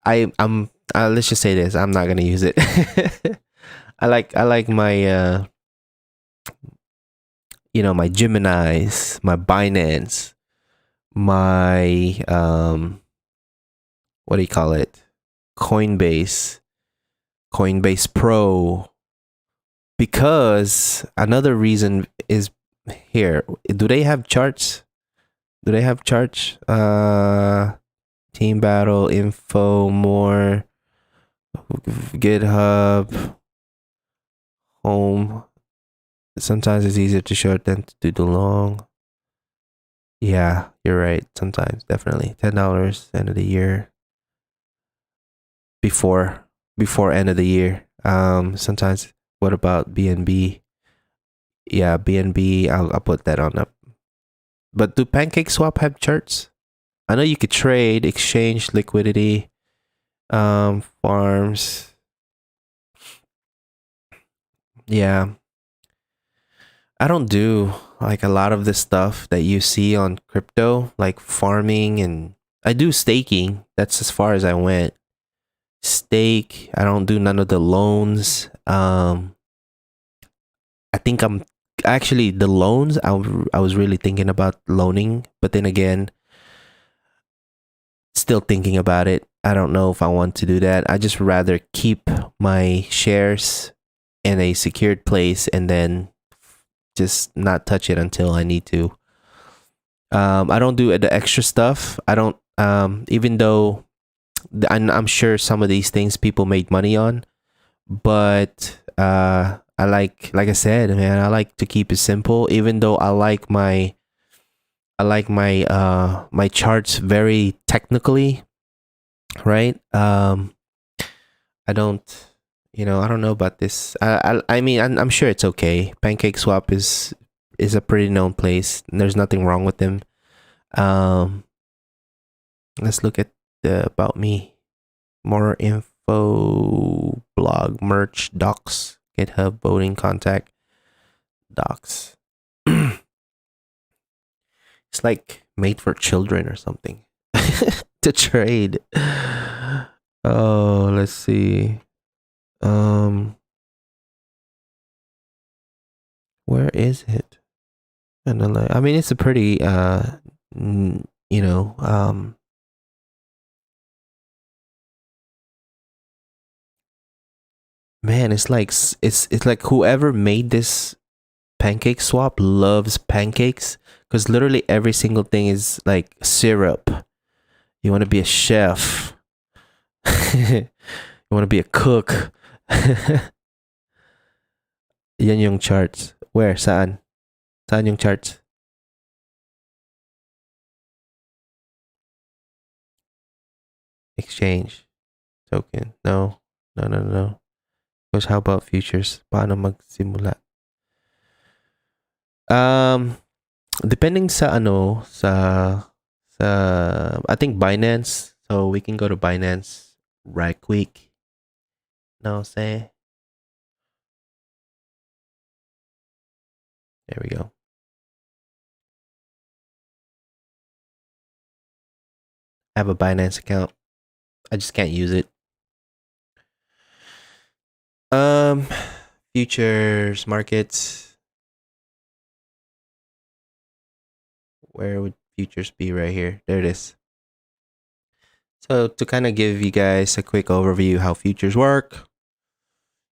I'm let's just say this. I'm not gonna use it. I like my my Geminis, my Binance, my what do you call it? Coinbase, Coinbase Pro. Because another reason is here. Do they have charts? Do they have charts? Team Battle, info, more, GitHub, home. Sometimes it's easier to short than to do the long. Yeah, you're right. Sometimes, definitely. $10 end of the year. Before end of the year. Sometimes. What about BNB? Yeah, BNB. I'll put that on up. But do PancakeSwap have charts? I know you could trade, exchange, liquidity, farms. Yeah. I don't do like a lot of the stuff that you see on crypto, like farming, and I do staking. That's as far as I went. Stake. I don't do none of the loans. I think I'm actually the loans. I was really thinking about loaning, but then again, still thinking about it. I don't know if I want to do that. I just rather keep my shares in a secured place and then just not touch it until I need to. I don't do the extra stuff. I don't. Even though I'm sure some of these things people made money on, but I like I said, man, I like to keep it simple. Even though I like my my charts very technically, right? I don't, I don't know about this. I mean, I'm sure it's okay. PancakeSwap is a pretty known place. There's nothing wrong with them. Let's look at the about me. More info, blog, merch, docs, GitHub, voting, contact, docs. It's like made for children or something to trade. Oh, let's see. Where is it? And then, I mean, it's a pretty man, it's like it's like whoever made this PancakeSwap loves pancakes, because literally every single thing is like syrup. You want to be a chef. You want to be a cook. Yan yung charts. Where? Saan? Saan yung charts? Exchange. Token. No. No. Because how about futures? Paano magsimula? Depending sa I think Binance. So we can go to Binance right quick. No, say. There we go. I have a Binance account. I just can't use it. Futures markets. Where would futures be? Right here. There it is. So to kind of give you guys a quick overview how futures work.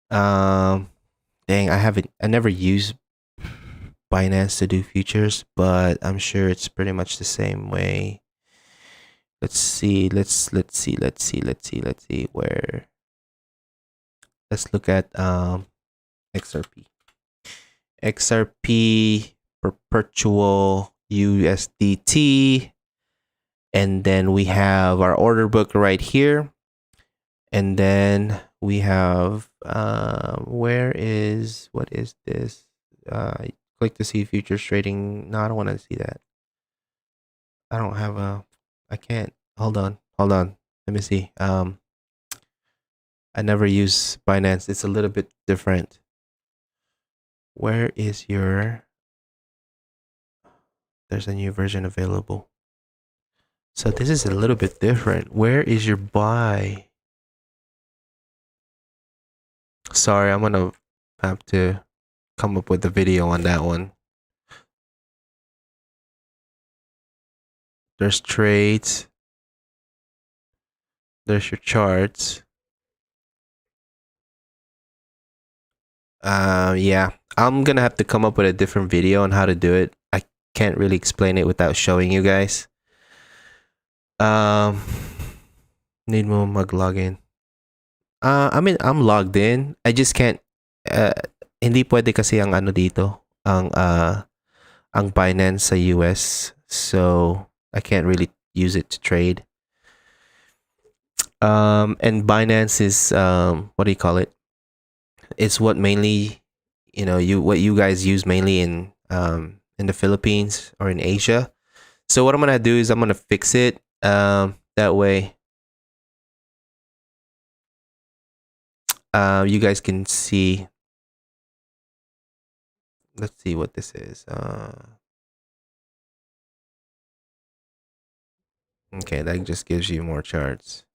Dang, I never used Binance to do futures, but I'm sure it's pretty much the same way. Let's see where. Let's look at XRP. XRP perpetual USDT, and then we have our order book right here, and then we have what is this? Click to see futures trading. No, I don't want to see that. I don't have I can't. Hold on. Let me see. I never use Binance. It's a little bit different. Where is your... There's a new version available. So this is a little bit different. Where is your buy? Sorry, I'm gonna have to come up with a video on that one. There's trades. There's your charts. Yeah, I'm gonna have to come up with a different video on how to do it. I can't really explain it without showing you guys. Um, need mo mag-login. I mean, I'm logged in. I just can't. Uh, hindi pwede kasi ang ano dito, ang Binance sa US. So I can't really use it to trade. And Binance is what do you call it? It's what mainly, what you guys use mainly in the Philippines or in Asia. So what I'm gonna do is I'm gonna fix it. That way, you guys can see. Let's see what this is. Okay, that just gives you more charts.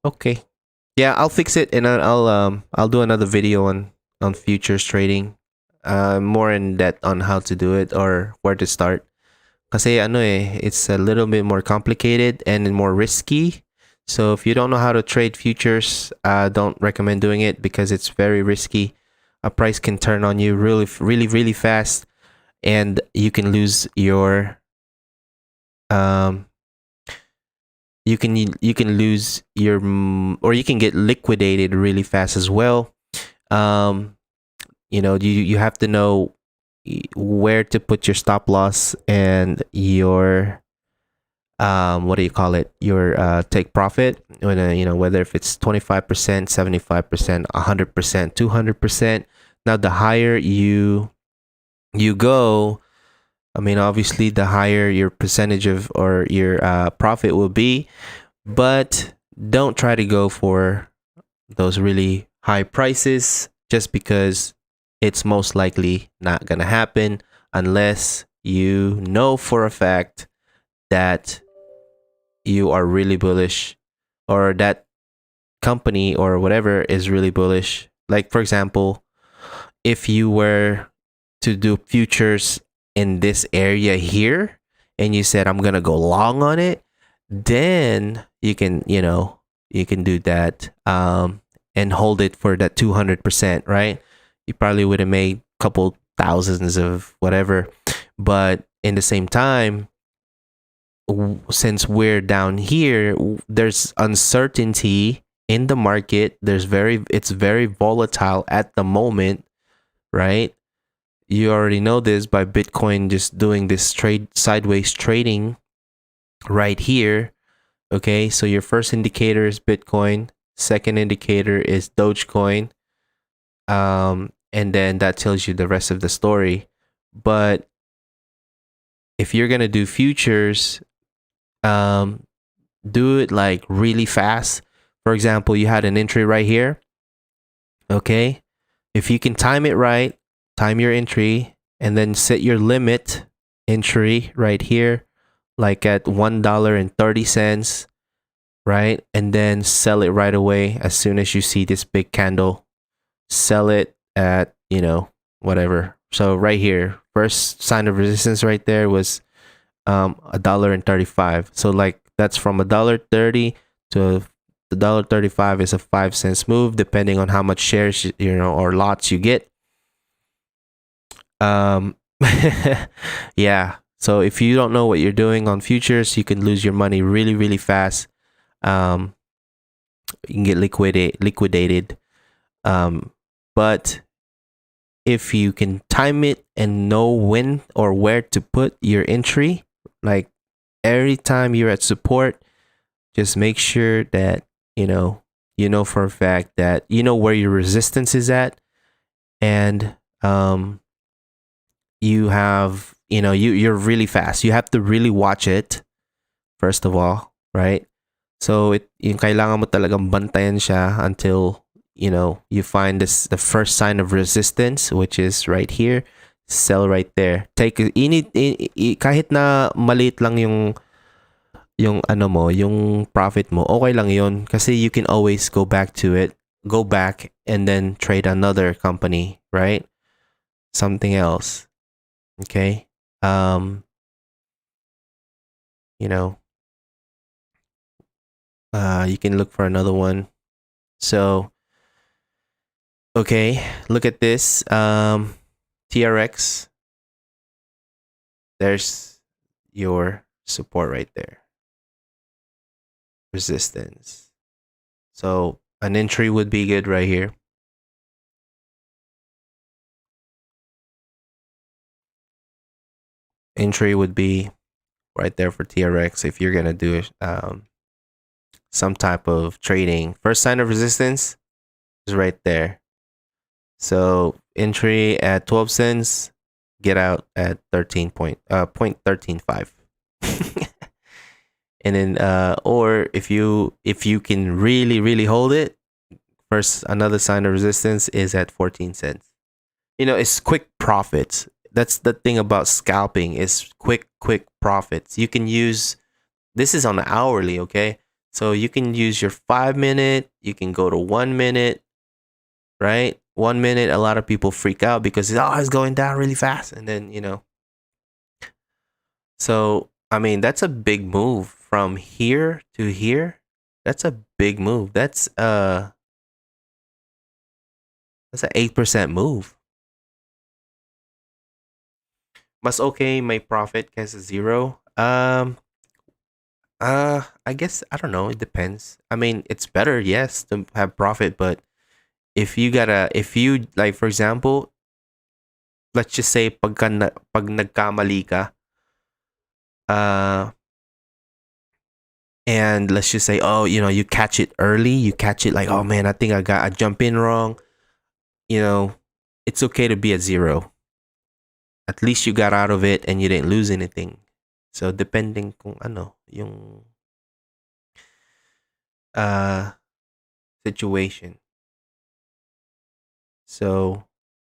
Okay, yeah, I'll fix it and I'll do another video on futures trading. More in depth on how to do it or where to start. Kasi it's a little bit more complicated and more risky. So if you don't know how to trade futures, don't recommend doing it because it's very risky. A price can turn on you really, really, really fast, and you can lose your you can lose your or you can get liquidated really fast as well. You have to know where to put your stop loss and your what do you call it, your take profit when whether if it's 25%, 75%, 100%, 200%. Now the higher you go, I mean, obviously the higher your percentage of or your profit will be, but don't try to go for those really high prices just because it's most likely not gonna happen unless you know for a fact that you are really bullish or that company or whatever is really bullish. Like for example, if you were to do futures in this area here and you said I'm gonna go long on it, then you can do that and hold it for that 200%, right? You probably would have made a couple thousands of whatever, but in the same time, since we're down here, there's uncertainty in the market. It's very volatile at the moment, right? You already know this by Bitcoin just doing this sideways trading right here. Okay, so your first indicator is Bitcoin, second indicator is Dogecoin, and then that tells you the rest of the story. But if you're gonna do futures, do it like really fast. For example, you had an entry right here. Okay, if you can time it right, time your entry, and then set your limit entry right here, like at $1.30, right? And then sell it right away as soon as you see this big candle. Sell it at whatever. So right here, first sign of resistance right there was $1.35. So like that's from $1.30 to $1.35 is a 5 cents move depending on how much shares or lots you get. Yeah. So if you don't know what you're doing on futures, you can lose your money really, really fast. You can get liquidated. But if you can time it and know when or where to put your entry, like every time you're at support, just make sure that you know for a fact that you know where your resistance is at, and you have you're really fast. You have to really watch it first of all, right? So yung kailangan mo talagang bantayan siya until you find the first sign of resistance, which is right here. Sell right there. Kahit na maliit lang yung yung profit mo, okay lang yun kasi you can always go back and then trade another company, right? Something else. Okay? you know, you can look for another one. So, okay, look at this. TRX, there's your support right there. Resistance. So, an entry would be good right here. Entry would be right there for TRX if you're going to do some type of trading. First sign of resistance is right there. So entry at 12 cents, get out at 0.135. And then or if you can really hold it, first another sign of resistance is at 14 cents. It's quick profits. That's the thing about scalping, is quick profits. You can use, this is on the hourly, okay? So you can use your 5 minute, you can go to 1 minute, right? 1 minute, a lot of people freak out because it's going down really fast. And then, so I mean, that's a big move from here to here. That's a big move. That's an 8% move. Mas okay, my profit kasi 0. I guess I don't know. It depends. I mean, it's better, yes, to have profit, but if you like, for example, let's just say pag nagkamali ka, and let's just say, oh, you catch it early, you catch it like, oh man, I think I jump in wrong. It's okay to be at 0. At least you got out of it and you didn't lose anything. So depending kung ano yung situation. So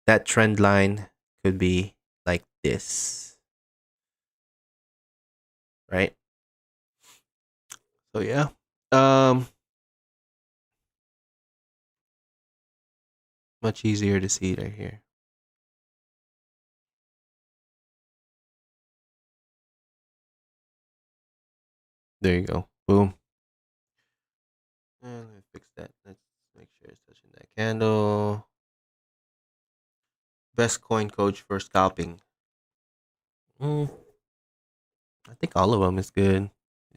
that trend line could be like this. Right? So yeah. Much easier to see right here. There you go. Boom. And let me fix that. Let's make sure it's touching that candle. Best coin coach for scalping. I think all of them is good.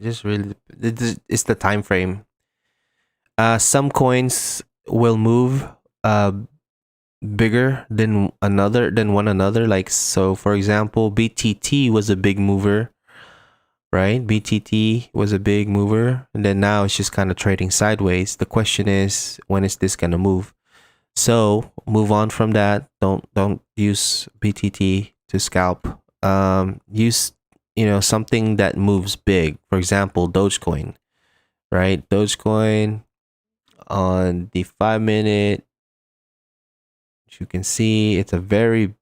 Just really, it's the time frame. Some coins will move bigger than one another. Like, so for example, BTT was a big mover, right? BTT was a big mover, and then now it's just kind of trading sideways. The question is, when is this gonna move? So move on from that. Don't use BTT to scalp. Use something that moves big. For example, Dogecoin, right? Dogecoin on the 5 minute, you can see it's a very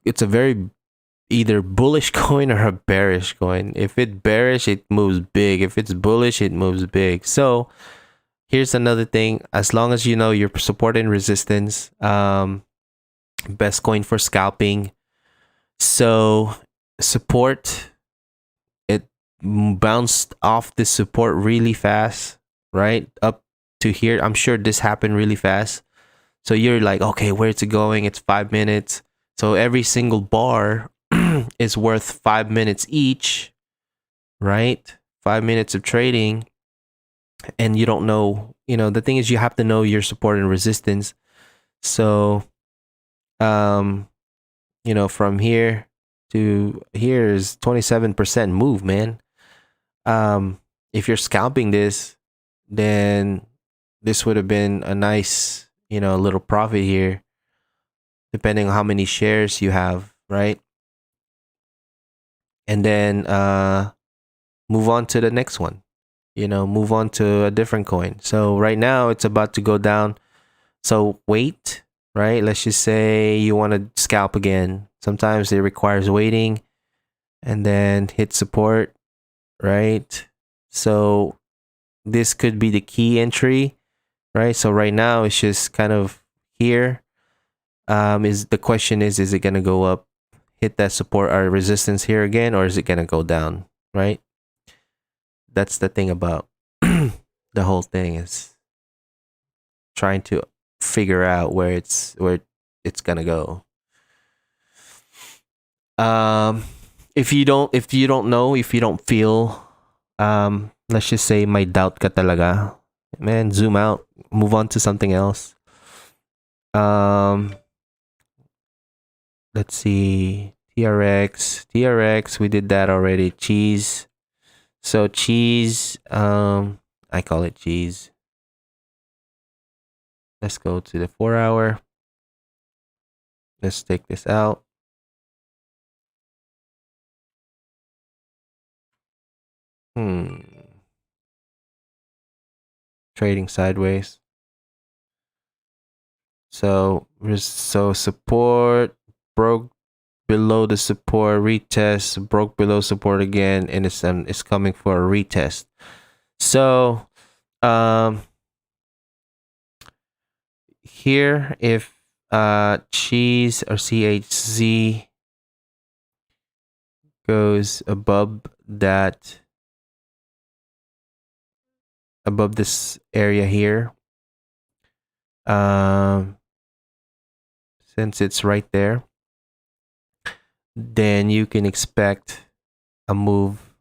it's a very either bullish coin or a bearish coin. If it's bearish, it moves big. If it's bullish, it moves big. So here's another thing. As long as you know your support and resistance, best coin for scalping. So support, it bounced off the support really fast, right? Up to here. I'm sure this happened really fast. So you're like, okay, where's it going? It's 5 minutes. So every single bar is worth 5 minutes each, right? 5 minutes of trading. And you don't know, the thing is, you have to know your support and resistance. So, from here to here is 27% move, man. If you're scalping this, then this would have been a nice, little profit here, depending on how many shares you have, right? And then move on to the next one. Move on to a different coin. So right now it's about to go down. So wait, right? Let's just say you want to scalp again. Sometimes it requires waiting and then hit support, right? So this could be the key entry, right? So right now it's just kind of here. The question is it going to go up hit that support or resistance here again, or is it gonna go down? Right. That's the thing about the whole thing is trying to figure out where it's gonna go. Um, if you don't know, if you don't feel, let's just say may doubt ka talaga, man, zoom out, move on to something else. Um, let's see, TRX, we did that already. Cheese, so cheese, I call it cheese. Let's go to the 4 hour. Let's take this out. Trading sideways. So support broke below the support, retest, broke below support again, and it's coming for a retest. So here, if cheese or CHZ goes above this area here, since it's right there, then you can expect a move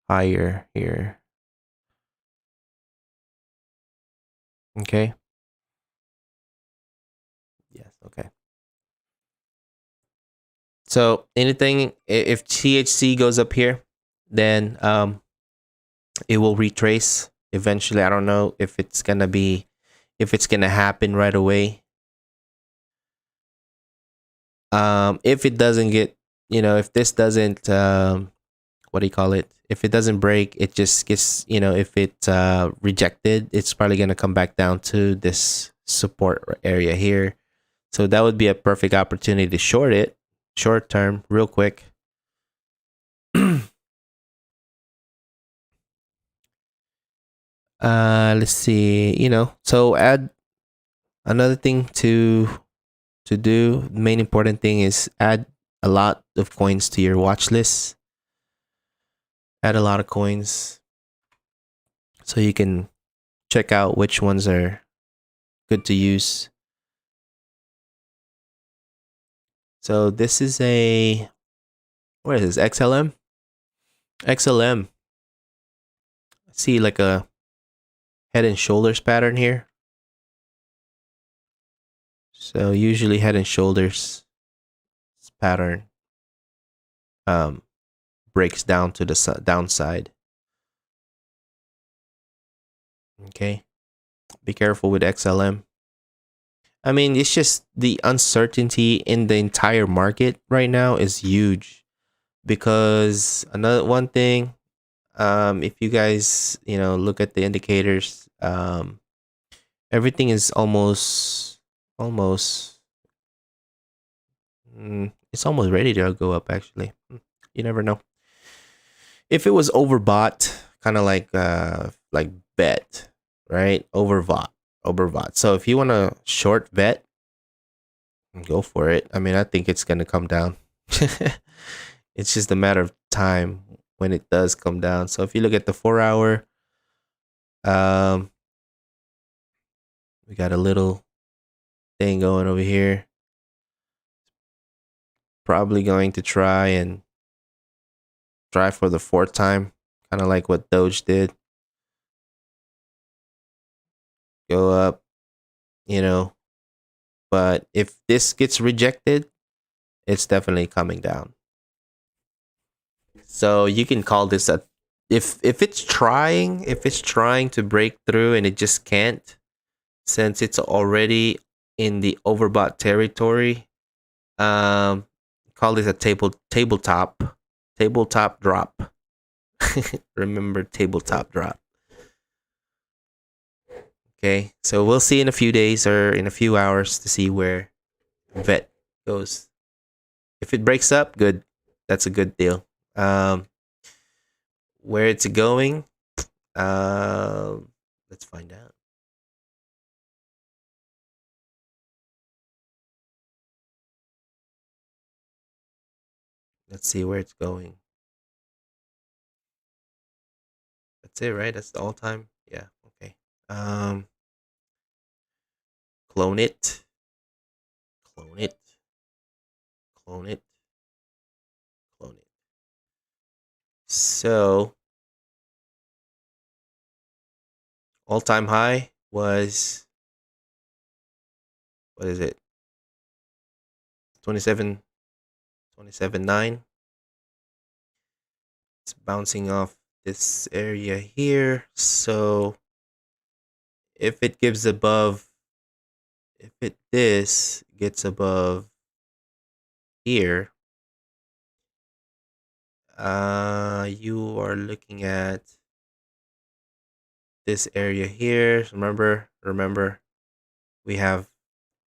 higher here. Okay. Yes. Okay. So anything, if THC goes up here, then it will retrace eventually. I don't know if it's gonna happen right away. If it doesn't get, if this doesn't, what do you call it? If it doesn't break, it just gets, if it's rejected, it's probably gonna come back down to this support area here. So that would be a perfect opportunity to short it, short term, real quick. Let's see. So add another thing to do. The main important thing is add a lot of coins to your watch list. Add a lot of coins so you can check out which ones are good to use. So this is what is this? XLM? XLM. See like a head and shoulders pattern here. So usually head and shoulders pattern breaks down to the downside. Okay. Be careful with XLM. I mean, it's just the uncertainty in the entire market right now is huge. Because another one thing, if you guys, look at the indicators, everything is almost it's almost ready to go up actually. You never know. If it was overbought, kind of like bet, right? Overbought. So if you want to short bet, go for it. I mean, I think it's going to come down. It's just a matter of time when it does come down. So if you look at the 4 hour, we got a little thing going over here. Probably going to try for the fourth time, kind of like what Doge did. Go up, but if this gets rejected, it's definitely coming down. So you can call this a if it's trying to break through and it just can't, since it's already in the overbought territory, call this a tabletop drop. Remember tabletop drop. Okay, so we'll see in a few days or in a few hours to see where vet goes. If it breaks up, good. That's a good deal. Where it's going, let's find out. Let's see where it's going. That's it, right? That's the all time. Yeah. Okay. Um, clone it. Clone it. Clone it. Clone it. So all time high was, what is it? 27, 27.9. It's bouncing off this area here. So if it gives above, if it this gets above here, you are looking at this area here. Remember, we have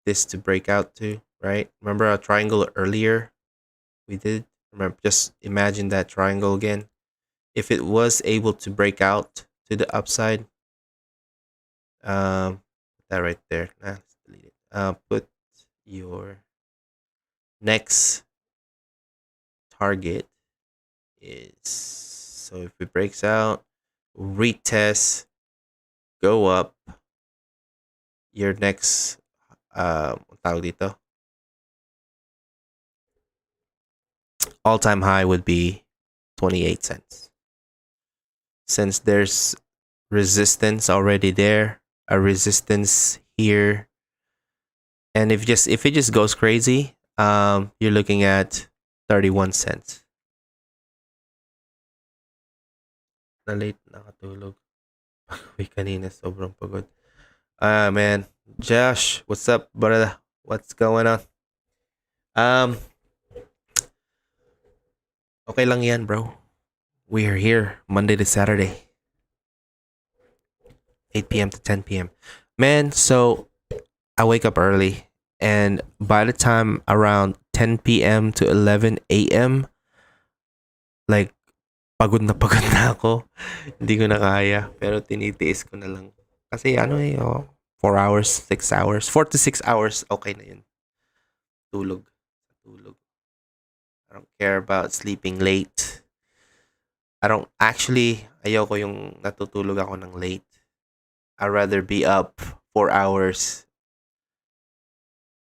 this to break out to, right? Remember our triangle earlier we did? Remember, just imagine that triangle again. If it was able to break out to the upside, put that right there. Let's delete it. Put your next target is, so if it breaks out, retest, go up. Your next tawag dito, all-time high would be 28 cents. Since there's resistance already there, a resistance here, and if it just goes crazy, you're looking at 31 cents. Na late nakatulog. Uy, kanina sobrang pagod. Man, Josh, what's up, brother? What's going on? Um, okay lang yan, bro. We are here Monday to Saturday, 8 p.m. to 10 p.m. Man, so I wake up early, and by the time around 10 p.m. to 11 a.m., like, pagod na ako. Hindi ko na kaya, pero tinitiis ko na lang. Kasi 4 hours, 6 hours, 4 to 6 hours, okay na yun. Tulog. Tulog. I don't care about sleeping late. I don't, actually, ayoko yung natutulog ako ng late. I'd rather be up 4 hours.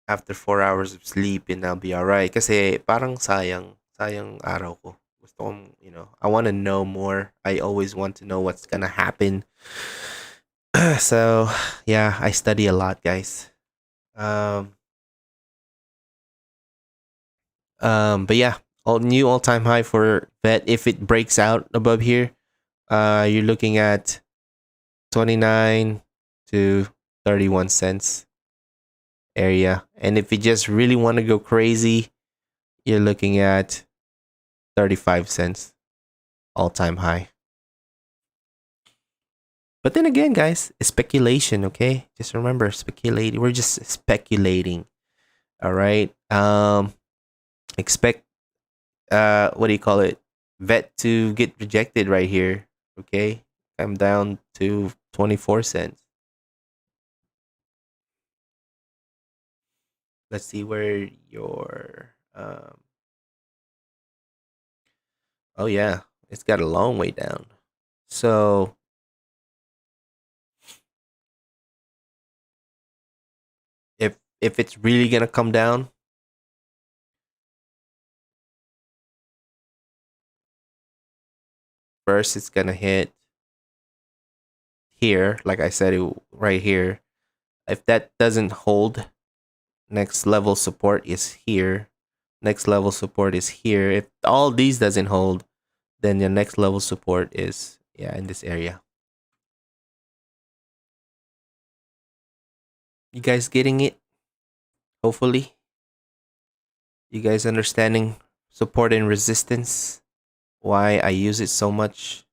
After 4 hours of sleep, and I'll be alright. Kasi parang sayang araw ko. Gusto kong, I want to know more. I always want to know what's gonna happen. So, yeah, I study a lot, guys. But yeah, all-time high for VET. If it breaks out above here, you're looking at 29 to 31 cents area. And if you just really want to go crazy, you're looking at 35 cents all-time high. But then again, guys, it's speculation, okay? Just remember, speculating. We're just speculating. All right. Expect what do you call it? VET to get rejected right here. Okay. I'm down to 24 cents. Let's see where your oh yeah, it's got a long way down. So if it's really gonna come down, first it's gonna hit here, like I said, right here. If that doesn't hold, next level support is here. Next level support is here. If all these doesn't hold, then your next level support is in this area. You guys getting it? Hopefully. You guys understanding support and resistance? Why I use it so much?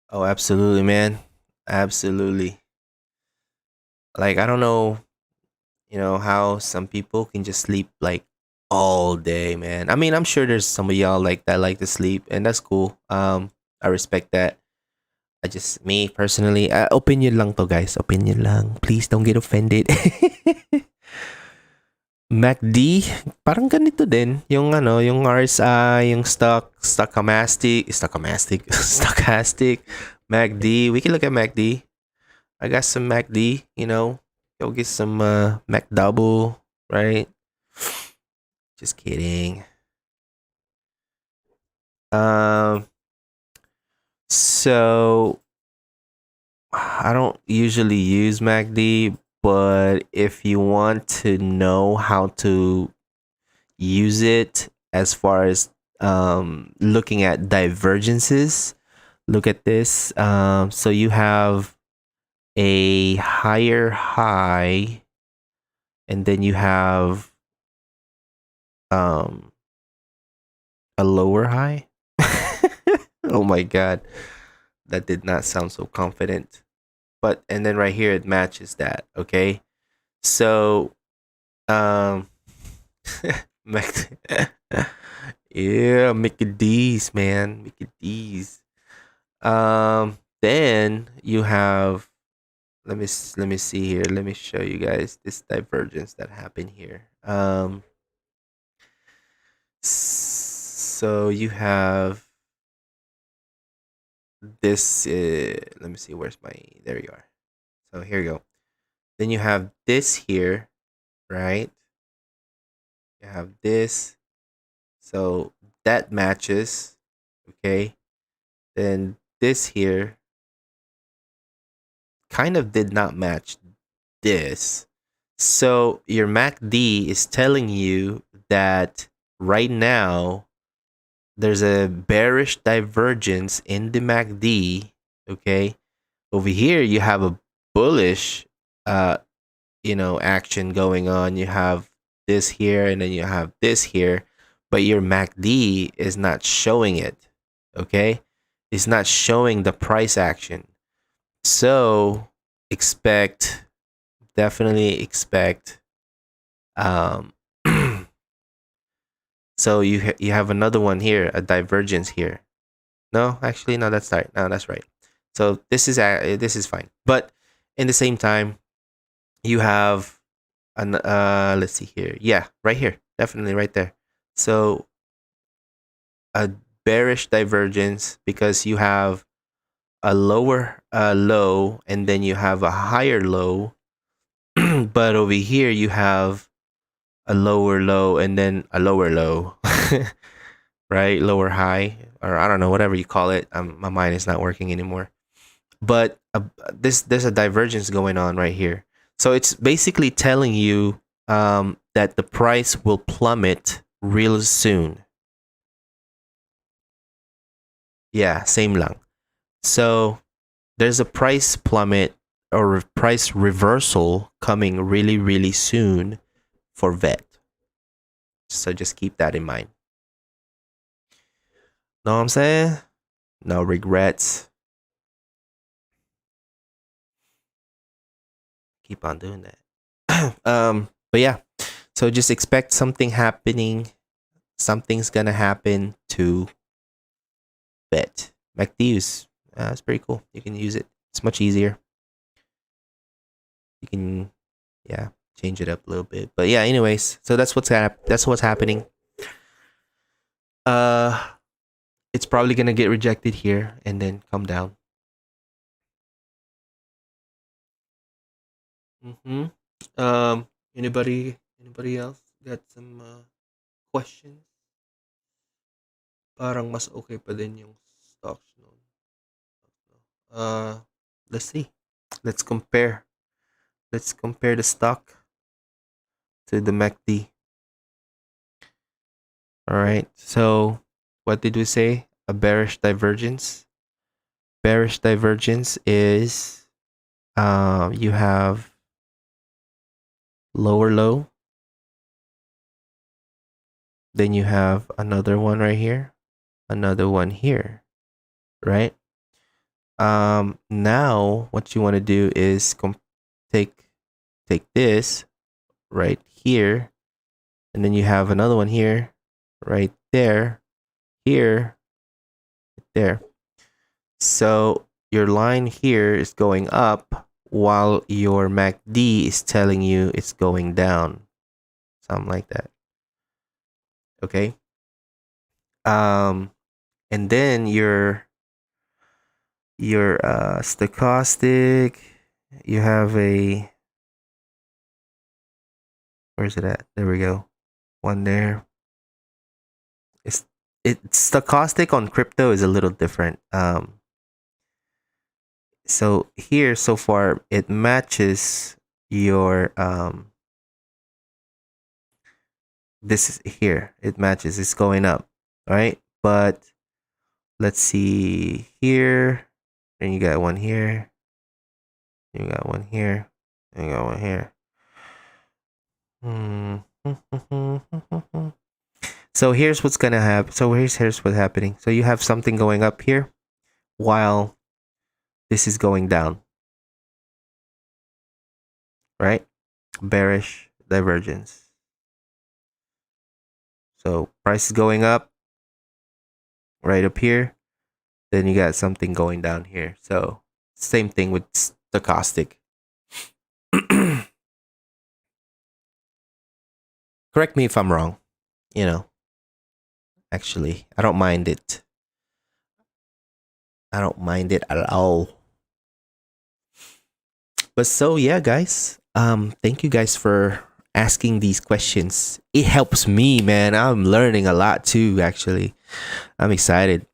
Oh, absolutely, man. Absolutely. Like, I don't know, how some people can just sleep like all day, man. I mean, I'm sure there's some of y'all like that like to sleep, and that's cool. I respect that. Me personally, opinion lang to, guys. Opinion lang. Please don't get offended. MACD, parang ganito din. Yung ano, yung RSI, yung stochastic, MACD. We can look at MACD. I got some MACD, Go get some Mac double, right? Just kidding. So I don't usually use MACD, but if you want to know how to use it as far as looking at divergences, look at this. So you have a higher high, and then you have a lower high. Oh my god, that did not sound so confident. But and then right here it matches that. Okay, so yeah, Mickey D's, man, Mickey D's. Then you have, let me see here. Let me show you guys this divergence that happened here. So you have this. Let me see. Where's my? There you are. So here you go. Then you have this here, right? You have this. So that matches. Okay. Then this here kind of did not match this. So your MACD is telling you that right now there's a bearish divergence in the MACD. Okay. Over here you have a bullish action going on. You have this here and then you have this here, but your MACD is not showing it. Okay. It's not showing the price action. So definitely expect so you have another one here, a divergence here. No, actually, no, that's right. No, that's right. So this is fine. But in the same time, you have let's see here. Yeah, right here. Definitely right there. So a bearish divergence because you have a lower low and then you have a higher low. But over here you have a lower low and then a lower low. Right? Lower high, or I don't know, whatever you call it. My mind is not working anymore. But there's a divergence going on right here. So it's basically telling you that the price will plummet real soon. Yeah, same lang. So there's a price plummet or price reversal coming really, really soon for VET. So just keep that in mind. Know what I'm saying? No regrets. Keep on doing that. But yeah, so just expect something happening. Something's gonna happen to VET. MACD it's pretty cool. You can use it. It's much easier. You can, yeah, change it up a little bit. But yeah, anyways, so that's what's happening. It's probably gonna get rejected here and then come down. Anybody else got some questions? Parang mas okay pa din yung stocks noon. Let's see. Let's compare. Let's compare the stock to the MACD. All right. So, what did we say? A bearish divergence. Bearish divergence is you have lower low. Then you have another one right here, another one here, right? Now what you want to do is take this right here, and then you have another one here, right there, here, there. So your line here is going up while your MACD is telling you it's going down. something like that. Okay. And then your stochastic, you have a, where's it at? There we go. One there. It's stochastic on crypto is a little different. So here so far it matches your this is here. It matches. It's going up, right? But let's see here. And you got one here. You got one here. And you got one here. So here's what's gonna happen. So here's what's happening. So you have something going up here while this is going down. Right? Bearish divergence. So price is going up right up here. Then you got something going down here. So same thing with stochastic. Correct me if I'm wrong. You know, actually, I don't mind it. I don't mind it at all. But so yeah, guys. Thank you guys for asking these questions. It helps me, man. I'm learning a lot too, actually. I'm excited.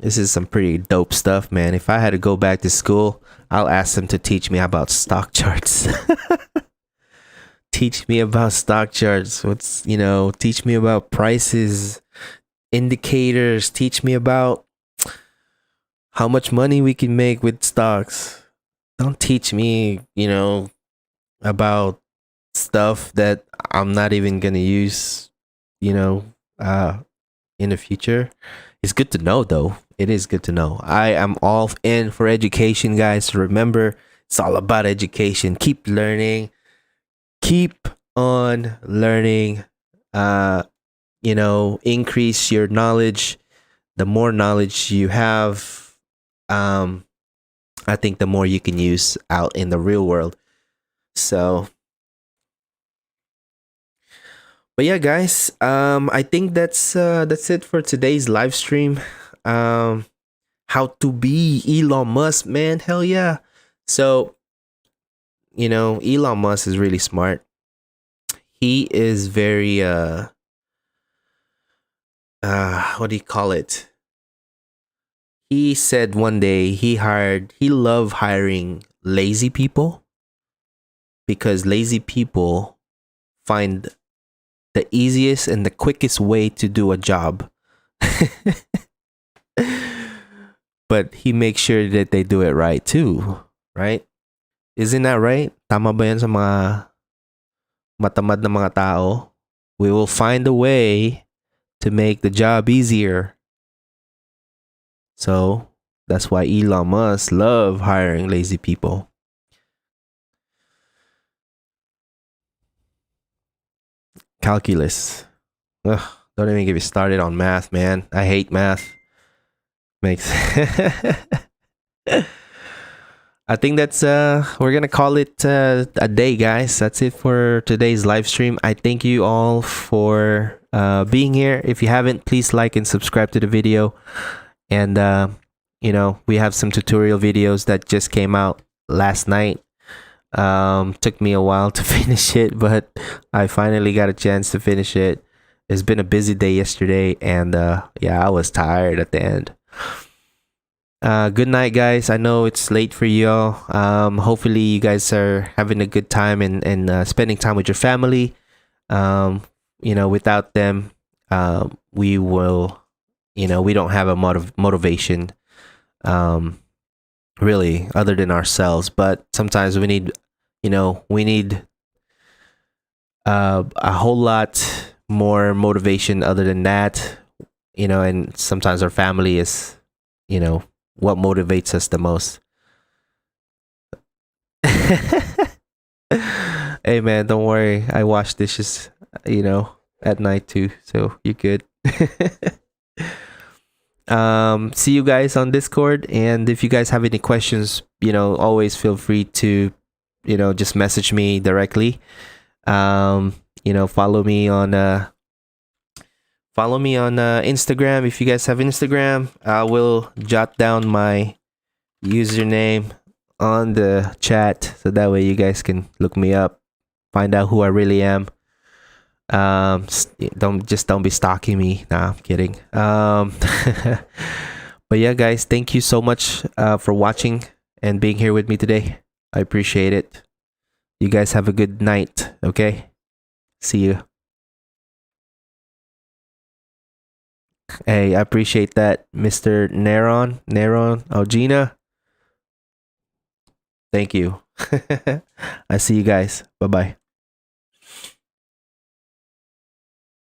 This is some pretty dope stuff, man. If I had to go back to school, I'll ask them to teach me about stock charts. Teach me about stock charts. Teach me about prices, indicators. Teach me about how much money we can make with stocks. Don't teach me, about stuff that I'm not even going to use, in the future. It's good to know, though. It is good to know. I am all in for education, guys. Remember, it's all about education. Keep learning. Keep on learning. Increase your knowledge. The more knowledge you have, I think the more you can use out in the real world. So, but yeah, guys, I think that's it for today's live stream. How to be Elon Musk, man. Hell yeah. So, Elon Musk is really smart. He is very what do you call it? He said one day he loved hiring lazy people because lazy people find the easiest and the quickest way to do a job. But he makes sure that they do it right too, right? Isn't that right? Tama ba yan sa mga matamad na mga tao? We will find a way to make the job easier. So that's why Elon Musk love hiring lazy people. Calculus. Ugh, don't even get me started on math, man. I hate math. I think that's we're gonna call it a day, guys. That's it for today's live stream. I thank you all for being here. If you haven't, please like and subscribe to the video. And we have some tutorial videos that just came out last night. Took me a while to finish it, but I finally got a chance to finish it. It's been a busy day yesterday, and I was tired at the end. Good night, guys. I know it's late for y'all. Hopefully you guys are having a good time and spending time with your family. Without them, we will, we don't have a motivation, really, other than ourselves. But sometimes we need, a whole lot more motivation other than that, and sometimes our family is, what motivates us the most. Hey man, don't worry. I wash dishes, at night too, so you're good. See you guys on Discord, and if you guys have any questions, always feel free to, just message me directly. follow me on Instagram. If you guys have Instagram, I will jot down my username on the chat so that way you guys can look me up, find out who I really am. Don't be stalking me. Nah, I'm kidding. But yeah, guys, thank you so much for watching and being here with me today. I appreciate it. You guys have a good night. Okay, see you. Hey, I appreciate that, Mr. Neron. Oh, Gina. Thank you. I see you guys. Bye bye.